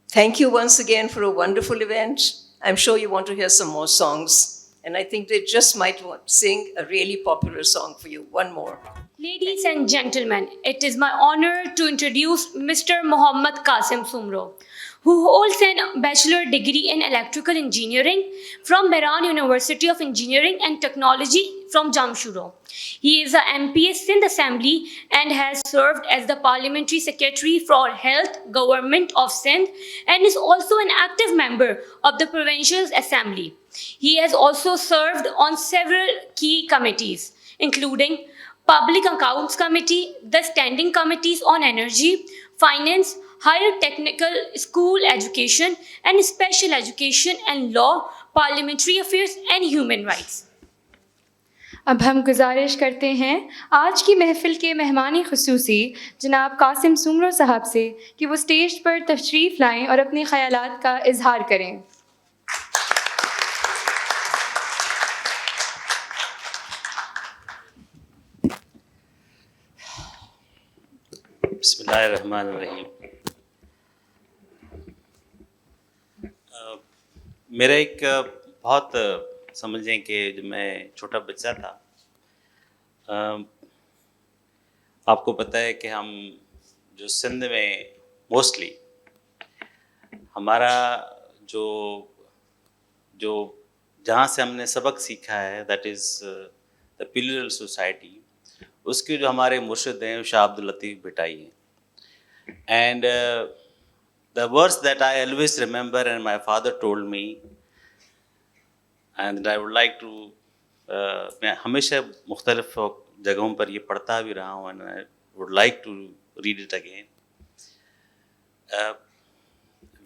Thank you once again for a wonderful event. I'm sure you want to hear some more songs. And I think they just might want to sing a really popular song for you. One more. Ladies and gentlemen, it is my honor to introduce Mr. Mohammad Qasim Sumro, who holds a bachelor degree in electrical engineering from Mehran University of Engineering and Technology from Jamshuro. He is a MP Sindh Assembly and has served as the Parliamentary Secretary for Health Government of Sindh and is also an active member of the Provincial Assembly. He has also served on several key committees, including Public Accounts Committee, the Standing Committees on Energy, Finance, Higher Technical School Education and Special Education and Law, Parliamentary Affairs and Human Rights. अब हम गुजारिश करते हैं आज की महफ़िल के मेहमानी ख़ुसूसी जनाब कासिम सुमरो साहब से कि वो स्टेज पर तशरीफ़ लाएं और अपने ख़यालात का इजहार करें. बिस्मिल्लाहिर्रहमानिर्रहीम. मेरा एक बहुत समझें कि जब मैं छोटा बच्चा था, आपको पता है कि हम जो सिंध में मोस्टली हमारा जो जहाँ से हमने सबक सीखा है, दैट इज़ द पिलरल सोसाइटी, उसके जो हमारे मुर्शिद हैं शाह अब्दुल लतीफ़ भिटाई हैं. And the words that I always remember and my father told me, and I would like to मैं हमेशा मुख्तलिफ जगहों पर ये पढ़ता भी रहा हूँ and I would like to read it again.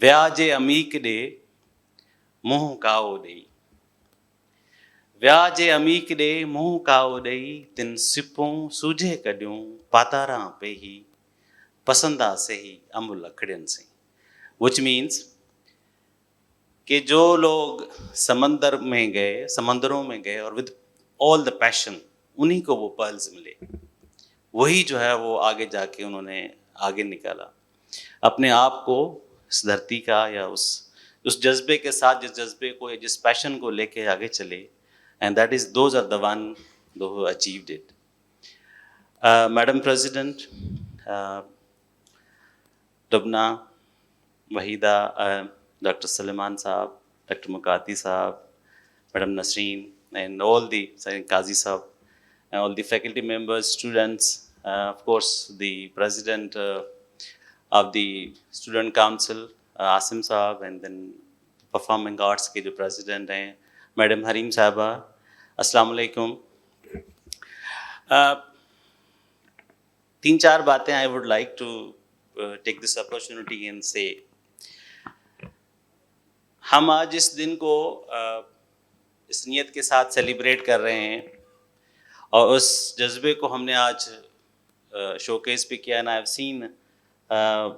व्याजे अमीक डे मुँह काओ दई, व्याजे अमीक डे मुँह काओ दई, तिन सिपों सूझे कॾियूं पातारा पे ही पसंदा से ही अम्ब लकड़ियन से। विच मीन्स कि जो लोग समंदर में गए, समंदरों में गए और विद ऑल द पैशन उन्हीं को वो पर्ल्स मिले, वही जो है वो आगे जाके उन्होंने आगे निकाला अपने आप को इस धरती का, या उस जज्बे के साथ, जिस जज्बे को या जिस पैशन को लेके आगे चले, and that is those are the one who achieved it. Madam president, डबना, Waheeda, doctor Suleman sahab, doctor Mukati sahab, madam Nasreen, and all the Qazi Sahab, and all the faculty members, students, of course the president of the student council, Asim Sahab, and then performing arts के जो president हैं मैडम हरीम साहबा, अस्सलाम वालेकुम। तीन चार बातें I would like to take this opportunity and say। हम आज इस दिन को इस नियत के साथ सेलिब्रेट कर रहे हैं और उस जज्बे को हमने आज शोकेस भी किया। And I have seen, I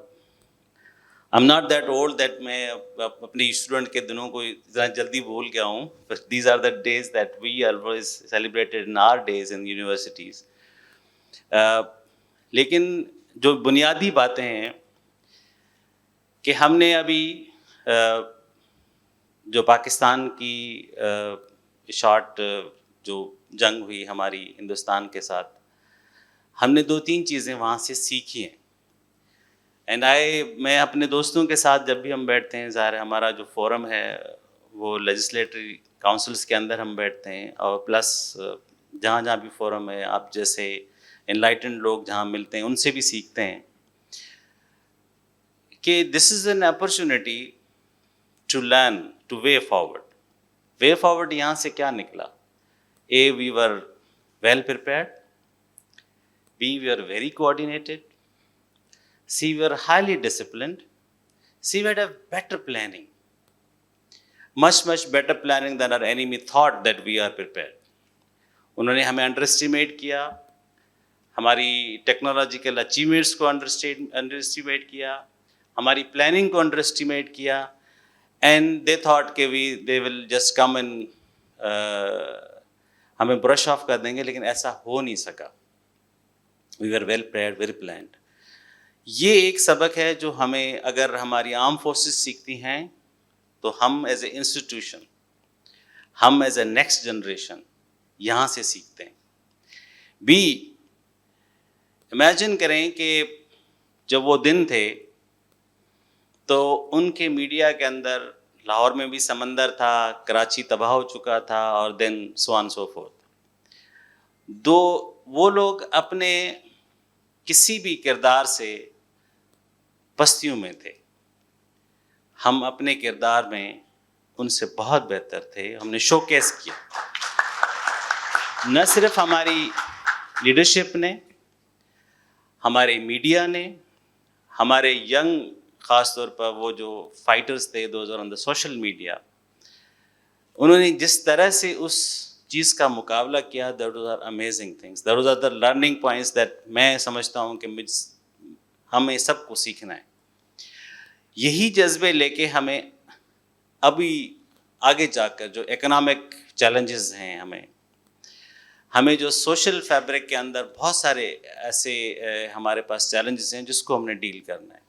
am not that old that मैं अपने स्टूडेंट के दिनों को इतना जल्दी भूल गया हूँ, but these are the days that we always celebrated in our days in universities. लेकिन जो बुनियादी बातें हैं कि हमने अभी जो पाकिस्तान की शॉर्ट जो जंग हुई हमारी हिंदुस्तान के साथ, हमने दो तीन चीज़ें वहाँ से सीखी हैं। एंड मैं अपने दोस्तों के साथ जब भी हम बैठते हैं, ज़ाहिर है हमारा जो फोरम है वो लेजिस्लेटरी काउंसिल्स के अंदर हम बैठते हैं, और प्लस जहाँ जहाँ भी फोरम है आप जैसे एनलाइटेंड लोग जहाँ मिलते हैं उनसे भी सीखते हैं कि this is an opportunity to learn, to way forward. Way forward यहाँ से क्या निकला? A, we were well prepared, B, we are very coordinated, C, we are highly disciplined, C, we had a better planning, much better planning than our enemy thought that we are prepared. उन्होंने हमें अंडर एस्टिमेट किया, हमारी टेक्नोलॉजिकल अचीवमेंट्स को अंडर एस्टिमेट किया, हमारी प्लानिंग को अंडर एस्टिमेट किया, एंड दे थॉट कि they will just come and हमें ब्रश ऑफ कर देंगे, लेकिन ऐसा हो नहीं सका। We were well prepared, very planned. ये एक सबक है जो हमें, अगर हमारी आर्म फोर्सेस सीखती हैं तो हम एज ए इंस्टीट्यूशन, हम एज ए नेक्स्ट जनरेशन यहाँ से सीखते हैं। बी, इमेजिन करें कि जब वो दिन थे तो उनके मीडिया के अंदर लाहौर में भी समंदर था, कराची तबाह हो चुका था, और then so on so forth. वो लोग अपने किसी भी किरदार से पस्तियों में थे, हम अपने किरदार में उनसे बहुत बेहतर थे। हमने शोकेस किया, न सिर्फ हमारी लीडरशिप ने, हमारे मीडिया ने, हमारे यंग ख़ास तौर पर वो जो फाइटर्स थे those on the social media, उन्होंने जिस तरह से उस चीज़ का मुकाबला किया, that was our amazing things, that was our the learning points दैट मैं समझता हूँ कि हमें सबको सीखना है। यही जज्बे लेके हमें अभी आगे जाकर जो इकोनॉमिक चैलेंजेस हैं, हमें जो सोशल फैब्रिक के अंदर बहुत सारे ऐसे हमारे पास चैलेंजेस हैं जिसको हमने डील करना है।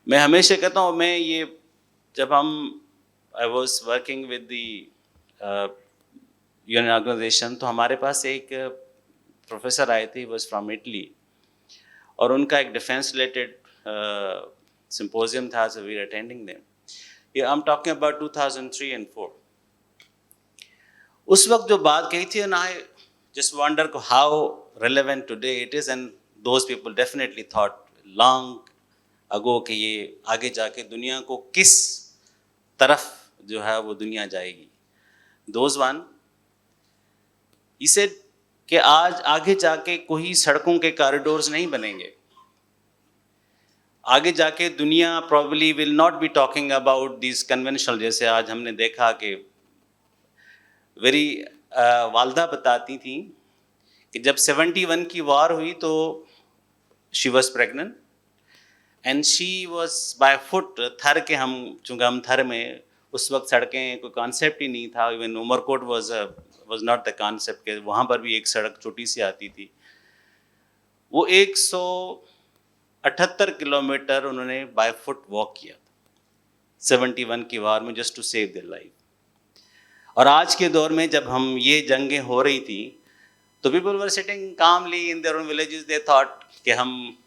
मैं हमेशा कहता हूँ, मैं ये जब I was working with the UN organisation, तो हमारे पास एक प्रोफेसर आए थे, वॉज फ्रॉम इटली, और उनका एक डिफेंस रिलेटेड सिम्पोजियम था, so we are attending them. I am talking about 2003 and 4। उस वक्त जो बात कही थी, and I just wonder how relevant today it is, and those people definitely thought long ago कि ये आगे जाके दुनिया को किस तरफ जो है वो दुनिया जाएगी। Those one, He said कि आज आगे जाके कोई सड़कों के कॉरिडोर्स नहीं बनेंगे, आगे जाके दुनिया probably will not be talking about these conventional, जैसे आज हमने देखा कि वालदा बताती थी कि जब 71 की वार हुई तो she was pregnant and she was by foot, थर के चूँकि हम थर में उस वक्त सड़कें कोई कॉन्सेप्ट ही नहीं था, even Umarkot was not the concept के वहाँ पर भी एक सड़क छोटी सी आती थी। वो 178 किलोमीटर उन्होंने बाय फुट वॉक किया था 71 की वार में, just to save their life. और आज के दौर में जब हम ये जंगें हो रही थी तो people were sitting calmly in their own villages, they thought कि हम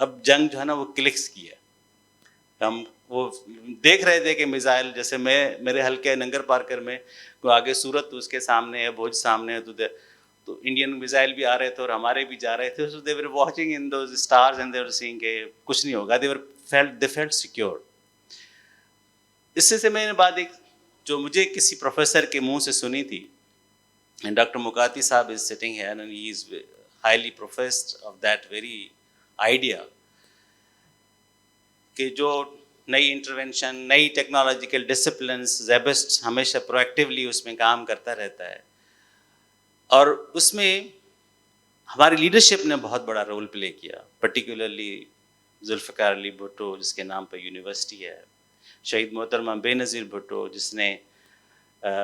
अब जंग जो है ना वो क्लिक्स की है। हम वो देख रहे थे कि मिसाइल, जैसे मेरे हल्के नंगर पार्कर में कोई आगे सूरत उसके सामने है, भुज सामने है, तो इंडियन मिसाइल भी आ रहे थे और हमारे भी जा रहे थे। So they were watching in those stars and they were seeing के कुछ नहीं होगा, दे फेल्ट सिक्योर। इससे से मैंने बात एक जो मुझे किसी प्रोफेसर के मुंह से सुनी थी, एंड डॉक्टर मुकाती साहब is sitting here and he is highly professed of that very idea कि जो नई इंटरवेंशन, नई टेक्नोलॉजिकल डिसिप्लिन्स, ज़ेबिस्ट हमेशा प्रोएक्टिवली उसमें काम करता रहता है और उसमें हमारी लीडरशिप ने बहुत बड़ा रोल प्ले किया, पर्टिकुलरली जुल्फ़िकार अली भुट्टो जिसके नाम पर यूनिवर्सिटी है, शहीद मोहतरमा बेनज़ीर भुट्टो जिसने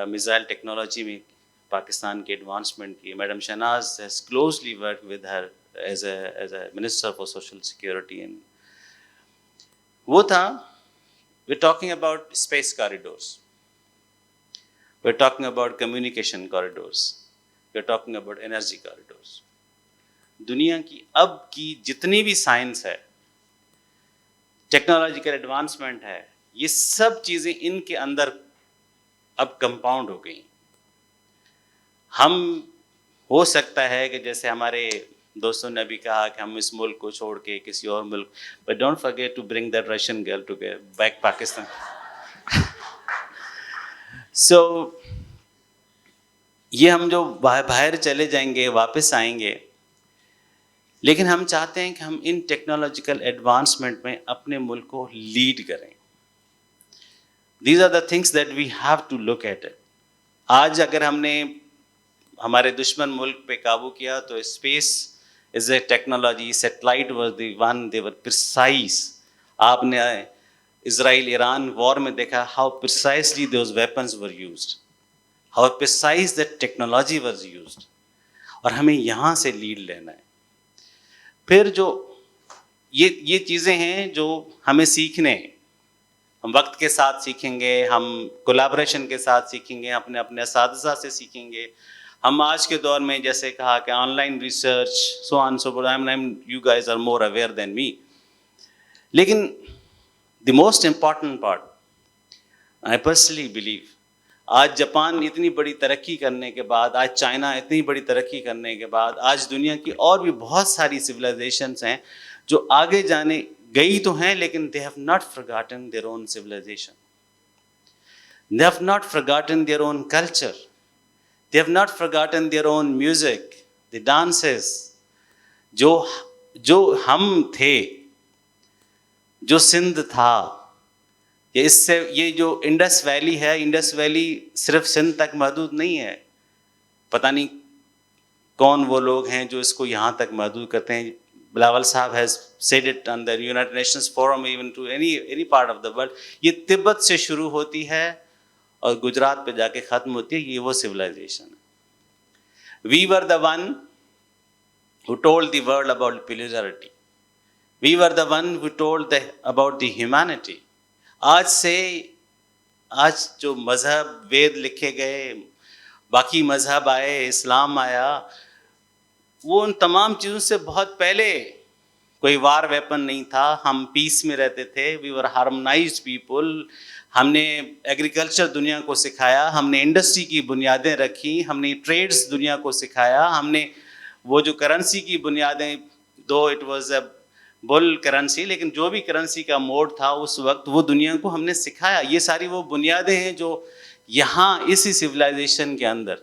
मिसाइल टेक्नोलॉजी में पाकिस्तान की एडवांसमेंट की, madam Shahnaz has closely work with her as a minister for social security. And वो था, we're talking about space corridors, we're talking about communication corridors, we're talking about energy corridors। दुनिया की अब की जितनी भी साइंस है, टेक्नोलॉजिकल एडवांसमेंट है, ये सब चीज़ें इनके अंदर अब कंपाउंड हो गई। हम हो सकता है कि जैसे हमारे दोस्तों ने भी कहा कि हम इस मुल्क को छोड़ के किसी और मुल्क, but don't forget to bring that Russian girl to back Pakistan. So ये हम जो बाहर चले जाएंगे वापस आएंगे, लेकिन हम चाहते हैं कि हम इन टेक्नोलॉजिकल एडवांसमेंट में अपने मुल्क को लीड करें। These are the things that we have to look at it. आज अगर हमने हमारे दुश्मन मुल्क पे काबू किया तो space is a technology, satellite was the one, they were precise। आपने इजराइल ईरान वॉर में देखा how precisely those weapons were used, how precise that technology was used। और हमें यहाँ से लीड लेना है। फिर जो ये चीज़ें हैं जो हमें सीखने हैं, हम वक्त के साथ सीखेंगे, हम कोलैबोरेशन के साथ सीखेंगे, अपने अपने असातिज़ा से सीखेंगे। हम आज के दौर में जैसे कहा कि online research, so on so forth, you guys are more aware than me, लेकिन the most important part I personally believe, आज जापान इतनी बड़ी तरक्की करने के बाद, आज चाइना इतनी बड़ी तरक्की करने के बाद, आज दुनिया की और भी बहुत सारी सिविलाइजेशंस हैं जो आगे जाने गई तो हैं, लेकिन they have not forgotten their own civilisation, they have not forgotten their own culture, they have not forgotten their own music, the dances। जो हम थे, जो सिंध था, ये जो इंडस वैली है, इंडस वैली सिर्फ सिंध तक महदूद नहीं है। पता नहीं कौन वो लोग हैं जो इसको यहाँ तक महदूद करते हैं। Bilawal Sahab has said it on the United Nations forum, even to any part of the world. ये तिब्बत से शुरू होती है और गुजरात पे जाके ख़त्म होती है। ये वो सिविलाइजेशन है। We were the one who told the world about plurality, we were the one who told about the humanity. आज जो मज़हब, वेद लिखे गए, बाकी मज़हब आए, इस्लाम आया, वो उन तमाम चीज़ों से बहुत पहले कोई वार वेपन नहीं था। हम पीस में रहते थे, वी वर हार्मोनाइज्ड पीपल। हमने एग्रीकल्चर दुनिया को सिखाया, हमने इंडस्ट्री की बुनियादें रखी, हमने ट्रेड्स दुनिया को सिखाया, हमने वो जो करेंसी की बुनियादें, दो it was a bull currency, लेकिन जो भी करेंसी का मोड था उस वक्त, वो दुनिया को हमने सिखाया। ये सारी वो बुनियादें हैं जो यहाँ इसी सिविलाइजेशन के अंदर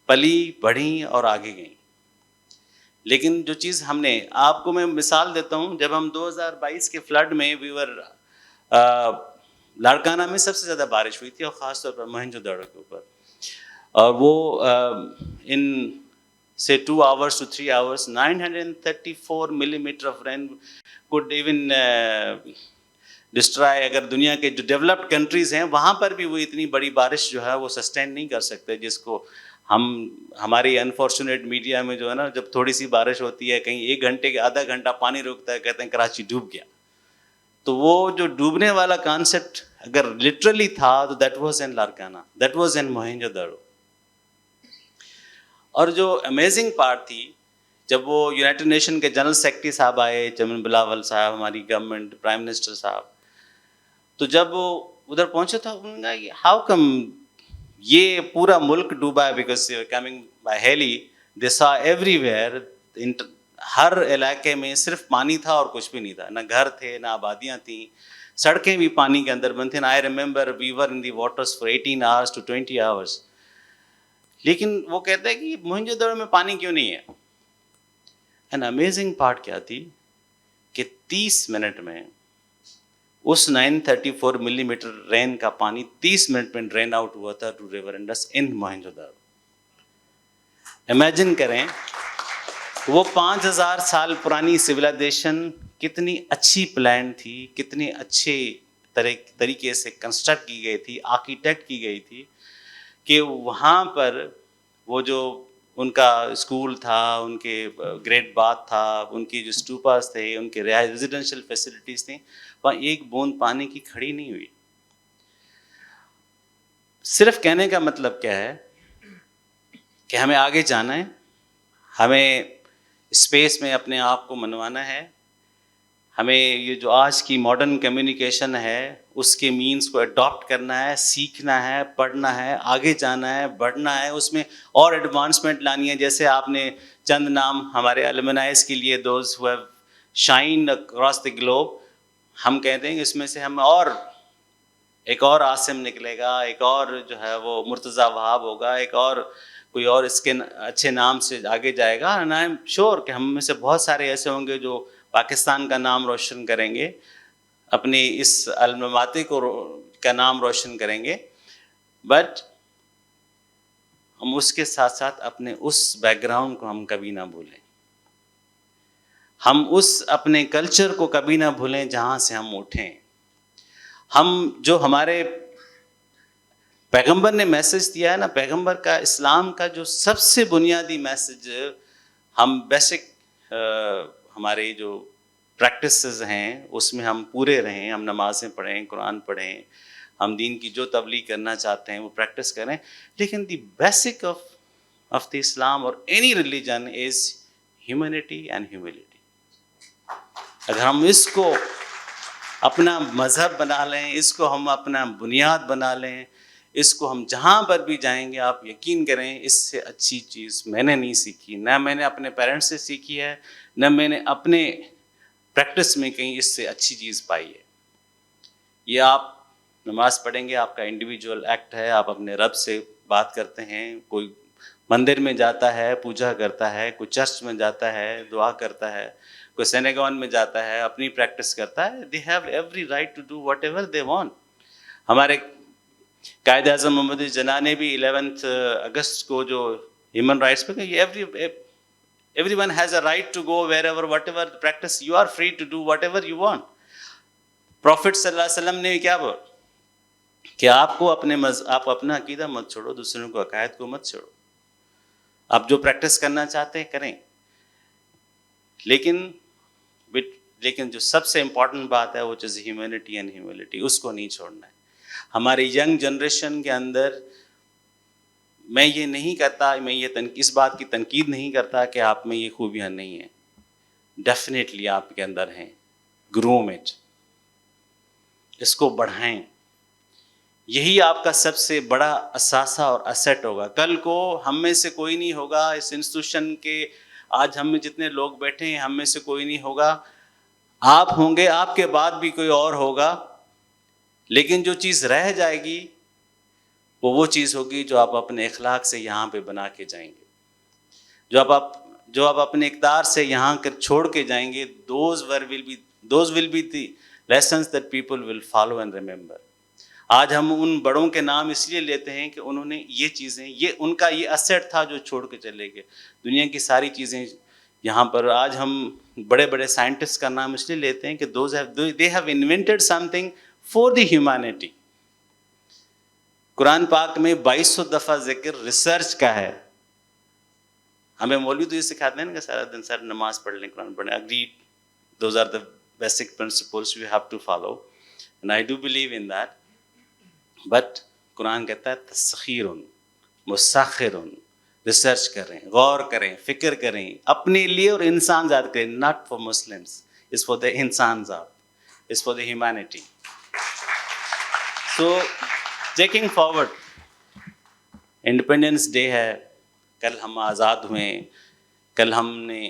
पली बढ़ी और आगे गई। लेकिन जो चीज़ हमने, आपको मैं मिसाल देता हूँ, जब हम 2022 के फ्लड में लाड़काना में सबसे ज़्यादा बारिश हुई थी और ख़ास तौर पर मोहनजोदड़ो के ऊपर, और वो इन say 2 hours to 3 hours 934 millimeter of rain could even destroy, अगर दुनिया के जो डेवलप्ड कंट्रीज़ हैं वहाँ पर भी वो इतनी बड़ी बारिश जो है वो सस्टेन नहीं कर सकते, जिसको हम हमारी अनफॉर्चुनेट मीडिया में जो है ना, जब थोड़ी सी बारिश होती है, कहीं 1 घंटे के आधा घंटा पानी रुकता है, कहते हैं कराची डूब गया। तो वो जो डूबने वाला कॉन्सेप्ट अगर लिटरली था तो that was in Larkana, that was in Mohenjodaro. और जो अमेजिंग पार्ट थी, जब वो यूनाइटेड नेशन के जनरल सेक्रेटरी साहब आए, चमन बिलावल साहब, हमारी गवर्नमेंट, प्राइम मिनिस्टर साहब, तो जब वो उधर पहुंचे तो उन्होंने कहा हाउ कम ये पूरा मुल्क डूबा है, because coming by heli they saw everywhere, हर इलाके में सिर्फ पानी था और कुछ भी नहीं था, ना घर थे ना आबादियाँ थी, सड़कें भी पानी के अंदर बंद थी। I remember we were in the waters for 18 hours to 20 hours। लेकिन वो कहते हैं कि मोहनजोदड़ो में पानी क्यों नहीं है। एन अमेजिंग पार्ट क्या थी कि 30 मिनट में उस 934 मिलीमीटर रेन का पानी 30 मिनट में ड्रेन आउट हुआ था to river Indus in Mohenjodaro. Imagine करें वो 5000 साल पुरानी सिविलाइजेशन कितनी अच्छी प्लान थी, कितनी अच्छे तरीके से कंस्ट्रक्ट की गई थी, आर्किटेक्ट की गई थी, कि वहाँ पर वो जो उनका स्कूल था, उनके ग्रेट बाथ था, उनकी जो स्टूपास थे, उनके रेजिडेंशियल फैसिलिटीज़ थी, वहाँ एक बूंद पानी की खड़ी नहीं हुई। सिर्फ कहने का मतलब क्या है कि हमें आगे जाना है, हमें स्पेस में अपने आप को मनवाना है, हमें ये जो आज की मॉडर्न कम्युनिकेशन है उसके मीन्स को अडॉप्ट करना है, सीखना है, पढ़ना है, आगे जाना है, बढ़ना है, उसमें और एडवांसमेंट लानी है। जैसे आपने चंद नाम हमारे अलुमनाइज के लिए, those who have shined across the globe, हम कहते हैं कि इसमें से हम और एक और आसिम निकलेगा, एक और जो है वो मुर्तज़ा वहाब होगा, एक और कोई और इसके अच्छे नाम से आगे जाएगा। एंड आई एम श्योर कि हम में से बहुत सारे ऐसे होंगे जो पाकिस्तान का नाम रोशन करेंगे, अपनी इस अलमाती का नाम रोशन करेंगे, बट हम उसके साथ साथ अपने उस बैकग्राउंड को हम कभी ना भूलें, हम उस अपने कल्चर को कभी ना भूलें जहाँ से हम उठें। हम जो हमारे पैगंबर ने मैसेज दिया है ना, पैगंबर का, इस्लाम का जो सबसे बुनियादी मैसेज, हम बेसिक हमारे जो प्रैक्टिसेस हैं उसमें हम पूरे रहें, हम नमाज़ें पढ़ें, कुरान पढ़ें, हम दीन की जो तबलीग करना चाहते हैं वो प्रैक्टिस करें, लेकिन द बेसिक ऑफ द इस्लाम और any religion is humanity and humility. अगर हम इसको अपना मज़हब बना लें, इसको हम अपना बुनियाद बना लें, इसको हम जहाँ पर भी जाएंगे, आप यकीन करें इससे अच्छी चीज़ मैंने नहीं सीखी, ना मैंने अपने पेरेंट्स से सीखी है, ना मैंने अपने प्रैक्टिस में कहीं इससे अच्छी चीज़ पाई है। ये आप नमाज़ पढ़ेंगे, आपका इंडिविजुअल एक्ट है, आप अपने रब से बात करते हैं, कोई मंदिर में जाता है पूजा करता है, कोई चर्च में जाता है दुआ करता है, कोई सिनेगॉन में जाता है अपनी प्रैक्टिस करता है। They have every right to do whatever they want. हमारे कायद आज़म मोहम्मद जना ने भी 11 अगस्त को जो ह्यूमन राइट्स पे, everyone has a right to go wherever, whatever the practice, you are free to do whatever you want. Prophet सल्लल्लाहु अलैहि वसल्लम ने क्या बोला कि आपको आप अपना अकीदा मत छोड़ो, दूसरों को अकायद को मत छोड़ो, आप जो प्रैक्टिस करना चाहते हैं करें, लेकिन जो सबसे इम्पॉर्टेंट बात है वो चीज़ ह्यूमैनिटी एंड ह्यूमिलिटी, उसको नहीं छोड़ना है। हमारे यंग जनरेशन के अंदर मैं ये नहीं कहता, मैं ये इस बात की तनकीद नहीं करता कि आप में ये खूबियाँ नहीं हैं, डेफिनेटली आपके अंदर हैं, ग्रो इट, इसको बढ़ाएं, यही आपका सबसे बड़ा असासा और असेट होगा। कल को हम में से कोई नहीं होगा इस इंस्टीट्यूशन के, आज हम में जितने लोग बैठे हैं हम में से कोई नहीं होगा, आप होंगे, आपके बाद भी कोई और होगा, लेकिन जो चीज़ रह जाएगी वो चीज़ होगी जो आप अपने अखलाक से यहाँ पे बना के जाएंगे, जो आप अपने इक़्तिदार से यहाँ कर छोड़ के जाएंगे, those will be the lessons that people will follow and remember. आज हम उन बड़ों के नाम इसलिए लेते हैं कि उन्होंने ये चीज़ें, ये उनका ये असेट था जो छोड़ के चले गए। दुनिया की सारी चीज़ें यहाँ पर आज हम बड़े बड़े साइंटिस्ट का नाम इसलिए लेते हैं कि they have invented something for the humanity. Quran पाक में 2200 दफ़ा जिक्र रिसर्च का है। हमें मौलवी तो ये सिखाते हैं ना कि सारा दिन सर नमाज पढ़ लें, कुरान पढ़ें। Agreed, those are the basic principles we have to follow, and I do believe in that. But Quran कहता है तस्खीरुन मुस्सखिरुन, रिसर्च करें, गौर करें, फिक्र करें अपने लिए और इंसान ज़ात करें। Not for Muslims, is for the इंसान ज़ात, is for the humanity. So taking forward, independence day है, कल हम आज़ाद हुए, कल हमने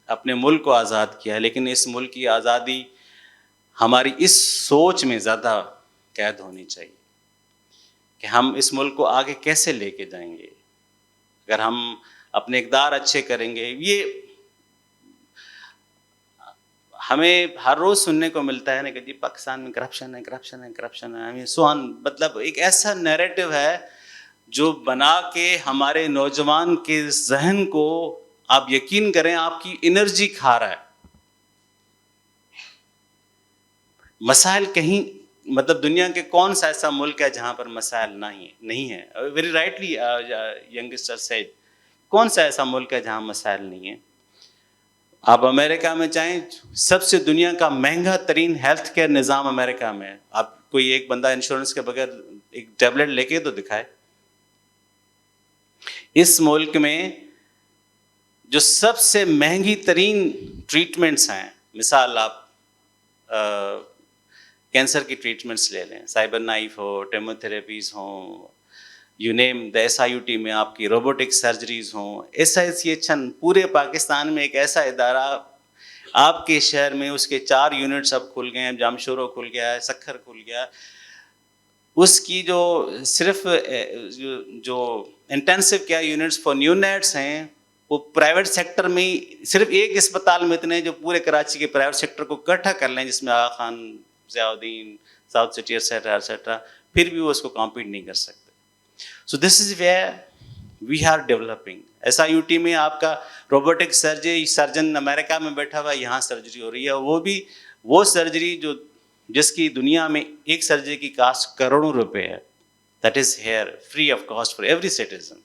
अपने मुल्क को आज़ाद किया है, लेकिन इस मुल्क की आज़ादी हमारी इस सोच में ज़्यादा कैद होनी चाहिए कि हम इस मुल्क को आगे कैसे लेके जाएंगे। अगर हम अपने इक़्तिदार अच्छे करेंगे, ये हमें हर रोज़ सुनने को मिलता है ना कि जी पाकिस्तान में करप्शन है, करप्शन है, करप्शन है, हमें सुहान, मतलब एक ऐसा नैरेटिव है जो बना के हमारे नौजवान के जहन को, आप यकीन करें, आपकी एनर्जी खा रहा है। मसाइल कहीं, मतलब दुनिया के कौन सा ऐसा मुल्क है जहाँ पर मसाइल नहीं है। वेरी राइटली यंगस्टर सेड, कौन सा ऐसा मुल्क है जहाँ मसाइल नहीं है। आप अमेरिका में जाएं, सबसे दुनिया का महंगा तरीन हेल्थ केयर निज़ाम अमेरिका में है। आप कोई एक बंदा इंश्योरेंस के बगैर एक टैबलेट लेके तो दिखाए। इस मुल्क में जो सबसे महंगी तरीन ट्रीटमेंट्स हैं, मिसाल आप कैंसर की ट्रीटमेंट्स ले लें, साइबर नाइफ हो, टेमोथेरेपीज़ हों, यू नेम द SIUT में आपकी रोबोटिक सर्जरीज़ हों, SICHN, पूरे पाकिस्तान में एक ऐसा इदारा आपके शहर में, उसके 4 यूनिट्स अब खुल गए हैं, जामशोरो खुल गया है, सखर खुल गया। उसकी जो सिर्फ जो intensive care units for neonates हैं, वो प्राइवेट सेक्टर में सिर्फ एक अस्पताल में इतने जो पूरे कराची के प्राइवेट सेक्टर को इकट्ठा कर लें, जिसमें Aga Khan, Ziauddin, South City etcetera, फिर भी वो उसको कॉम्पीट नहीं कर सकते। So this is where we are developing. SIUT में आपका रोबोटिक सर्जन अमेरिका में बैठा हुआ, यहाँ सर्जरी हो रही है, वो भी वो सर्जरी जिसकी दुनिया में एक सर्जरी की कास्ट करोड़ों रुपए है, that is here free of cost for every citizen.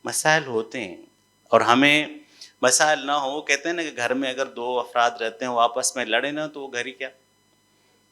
मसाइल होते हैं और हमें मसाइल ना हो, कहते हैं ना कि घर में अगर 2 अफराद रहते हैं वो आपस में लड़े ना, तो वो घर ही क्या।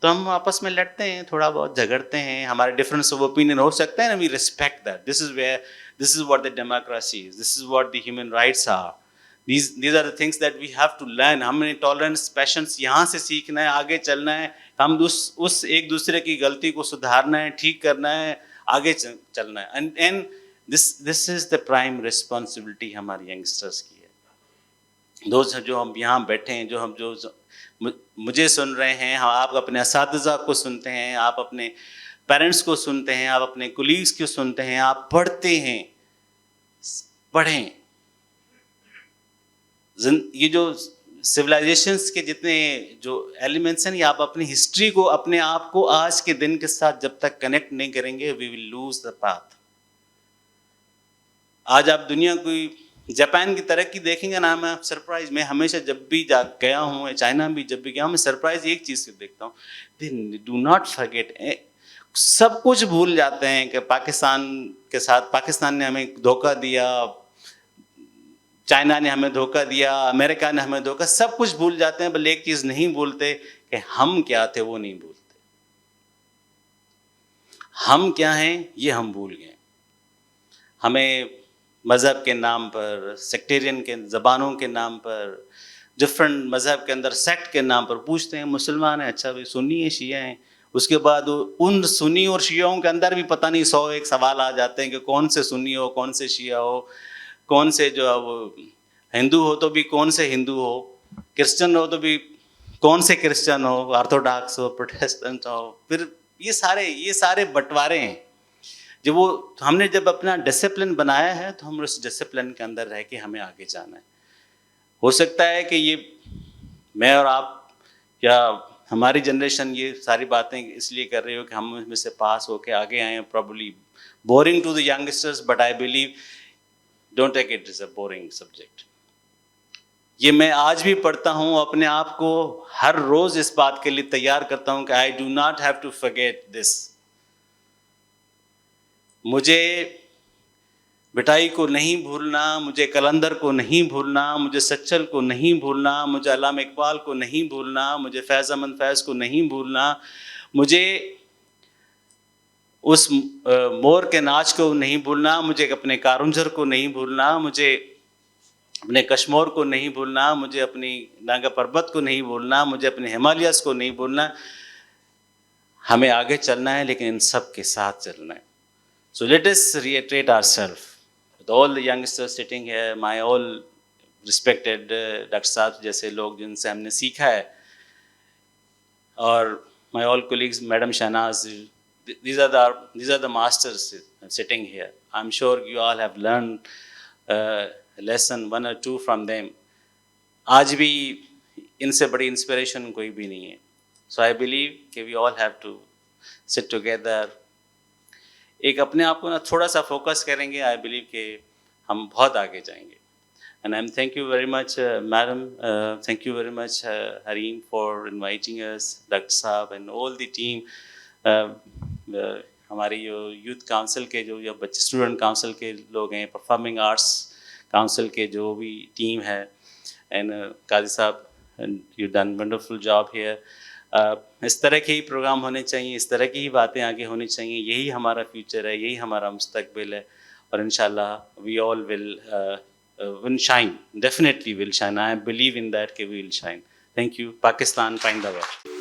तो हम आपस में लड़ते हैं, थोड़ा बहुत झगड़ते हैं, हमारे डिफरेंस ऑफ ओपिनियन हो सकता है ना, we respect that. This is what the democracy is, this is what the human rights are, these are the things that we have to learn। हमने टॉलरेंस, पैशंस यहाँ से सीखना है, आगे चलना है, हम उस एक दूसरे की गलती को सुधारना है, ठीक करना है, आगे चलना है। And this is the prime responsibility हमारी यंगस्टर्स की है। दोस्त जो हम यहाँ बैठे हैं, जो मुझे सुन रहे हैं, आप अपने असातिज़ा को सुनते हैं, आप अपने पेरेंट्स को सुनते हैं, आप अपने कोलीग्स को सुनते हैं, आप पढ़ते हैं, पढ़ें। ये जो सिविलाइजेशंस के जितने जो एलिमेंट्स हैं, ये आप अपनी हिस्ट्री को, अपने आप को आज के दिन के साथ जब तक कनेक्ट नहीं करेंगे, we will lose the path. आज आप दुनिया की, जापान की तरक्की देखेंगे ना, मैं सरप्राइज, मैं हमेशा जब भी गया हूँ, चाइना भी जब भी गया हूँ, मैं सरप्राइज एक चीज़ से देखता हूँ, दे डू नॉट फॉरगेट, सब कुछ भूल जाते हैं कि पाकिस्तान के साथ, पाकिस्तान ने हमें धोखा दिया, चाइना ने हमें धोखा दिया, अमेरिका ने हमें धोखा, सब कुछ भूल जाते हैं, बल्कि एक चीज़ नहीं भूलते कि हम क्या थे, वो नहीं भूलते। हम क्या हैं ये हम भूल गए। हमें मज़हब के नाम पर, सेक्टेरियन के ज़बानों के नाम पर, डिफरेंट मज़हब के अंदर सेक्ट के नाम पर पूछते हैं, मुसलमान हैं, अच्छा भाई सुन्नी है, शिया हैं, उसके बाद उन सुन्नी और शियाओं के अंदर भी पता नहीं 101 सवाल आ जाते हैं कि कौन से सुन्नी हो, कौन से शिया हो, कौन से जो है वो हिंदू हो तो भी कौन से हिंदू हो, क्रिश्चियन हो तो भी कौन से क्रिश्चियन हो, ऑर्थोडॉक्स हो, प्रोटेस्टेंट हो। फिर ये सारे बंटवारे हैं। हमने जब अपना डिसिप्लिन बनाया है तो हम उस डिसिप्लिन के अंदर रह के हमें आगे जाना है। हो सकता है कि ये मैं और आप या हमारी जनरेशन ये सारी बातें इसलिए कर रही हो कि हम इसमें से पास होके आगे आए हैं, probably boring to the youngsters, but I believe don't take it is a boring subject. ये मैं आज भी पढ़ता हूँ, अपने आप को हर रोज इस बात के लिए तैयार करता हूँ कि I do not have to forget this. मुझे बिटाई को नहीं भूलना, मुझे कलंदर को नहीं भूलना, मुझे सच्चल को नहीं भूलना, मुझे अल्लामा इकबाल को नहीं भूलना, मुझे फैज़ अमन फैज़ को नहीं भूलना, मुझे उस मोर के नाच को नहीं भूलना, मुझे अपने कारुंझर को नहीं भूलना, मुझे अपने कश्मोर को नहीं भूलना, मुझे अपनी नागा पर्वत को नहीं भूलना, मुझे अपने हिमालयस को नहीं भूलना। हमें आगे चलना है, लेकिन इन सब के साथ चलना है। So let us reiterate ourselves with all the youngsters sitting here, my all respected Dr. साहब जैसे लोग जिनसे हमने सीखा है, और my all colleagues, Madam Shahnaz, these are the masters sitting here. I'm sure you all have learned lesson 1 or 2 from them. आज भी इनसे बड़ी इंस्पिरेशन कोई भी नहीं है। So I believe कि we all have to sit together, एक अपने आप को ना थोड़ा सा फोकस करेंगे, आई बिलीव कि हम बहुत आगे जाएंगे। And I am thank you very much madam, thank you very much Hareem for inviting us, doctor साहब एंड ऑल द टीम। हमारी जो यूथ काउंसिल के जो बच्चे स्टूडेंट काउंसिल के लोग हैं, परफॉर्मिंग आर्ट्स काउंसिल के जो भी टीम है, एंड काजी साहब, you done wonderful job here. इस तरह के ही प्रोग्राम होने चाहिए, इस तरह की ही बातें आगे होनी चाहिए। यही हमारा फ्यूचर है, यही हमारा मुस्तकबिल है, और इंशाल्लाह we all will shine, definitely will shine. I believe in that कि we will shine. Thank you. Pakistan जिंदाबाद।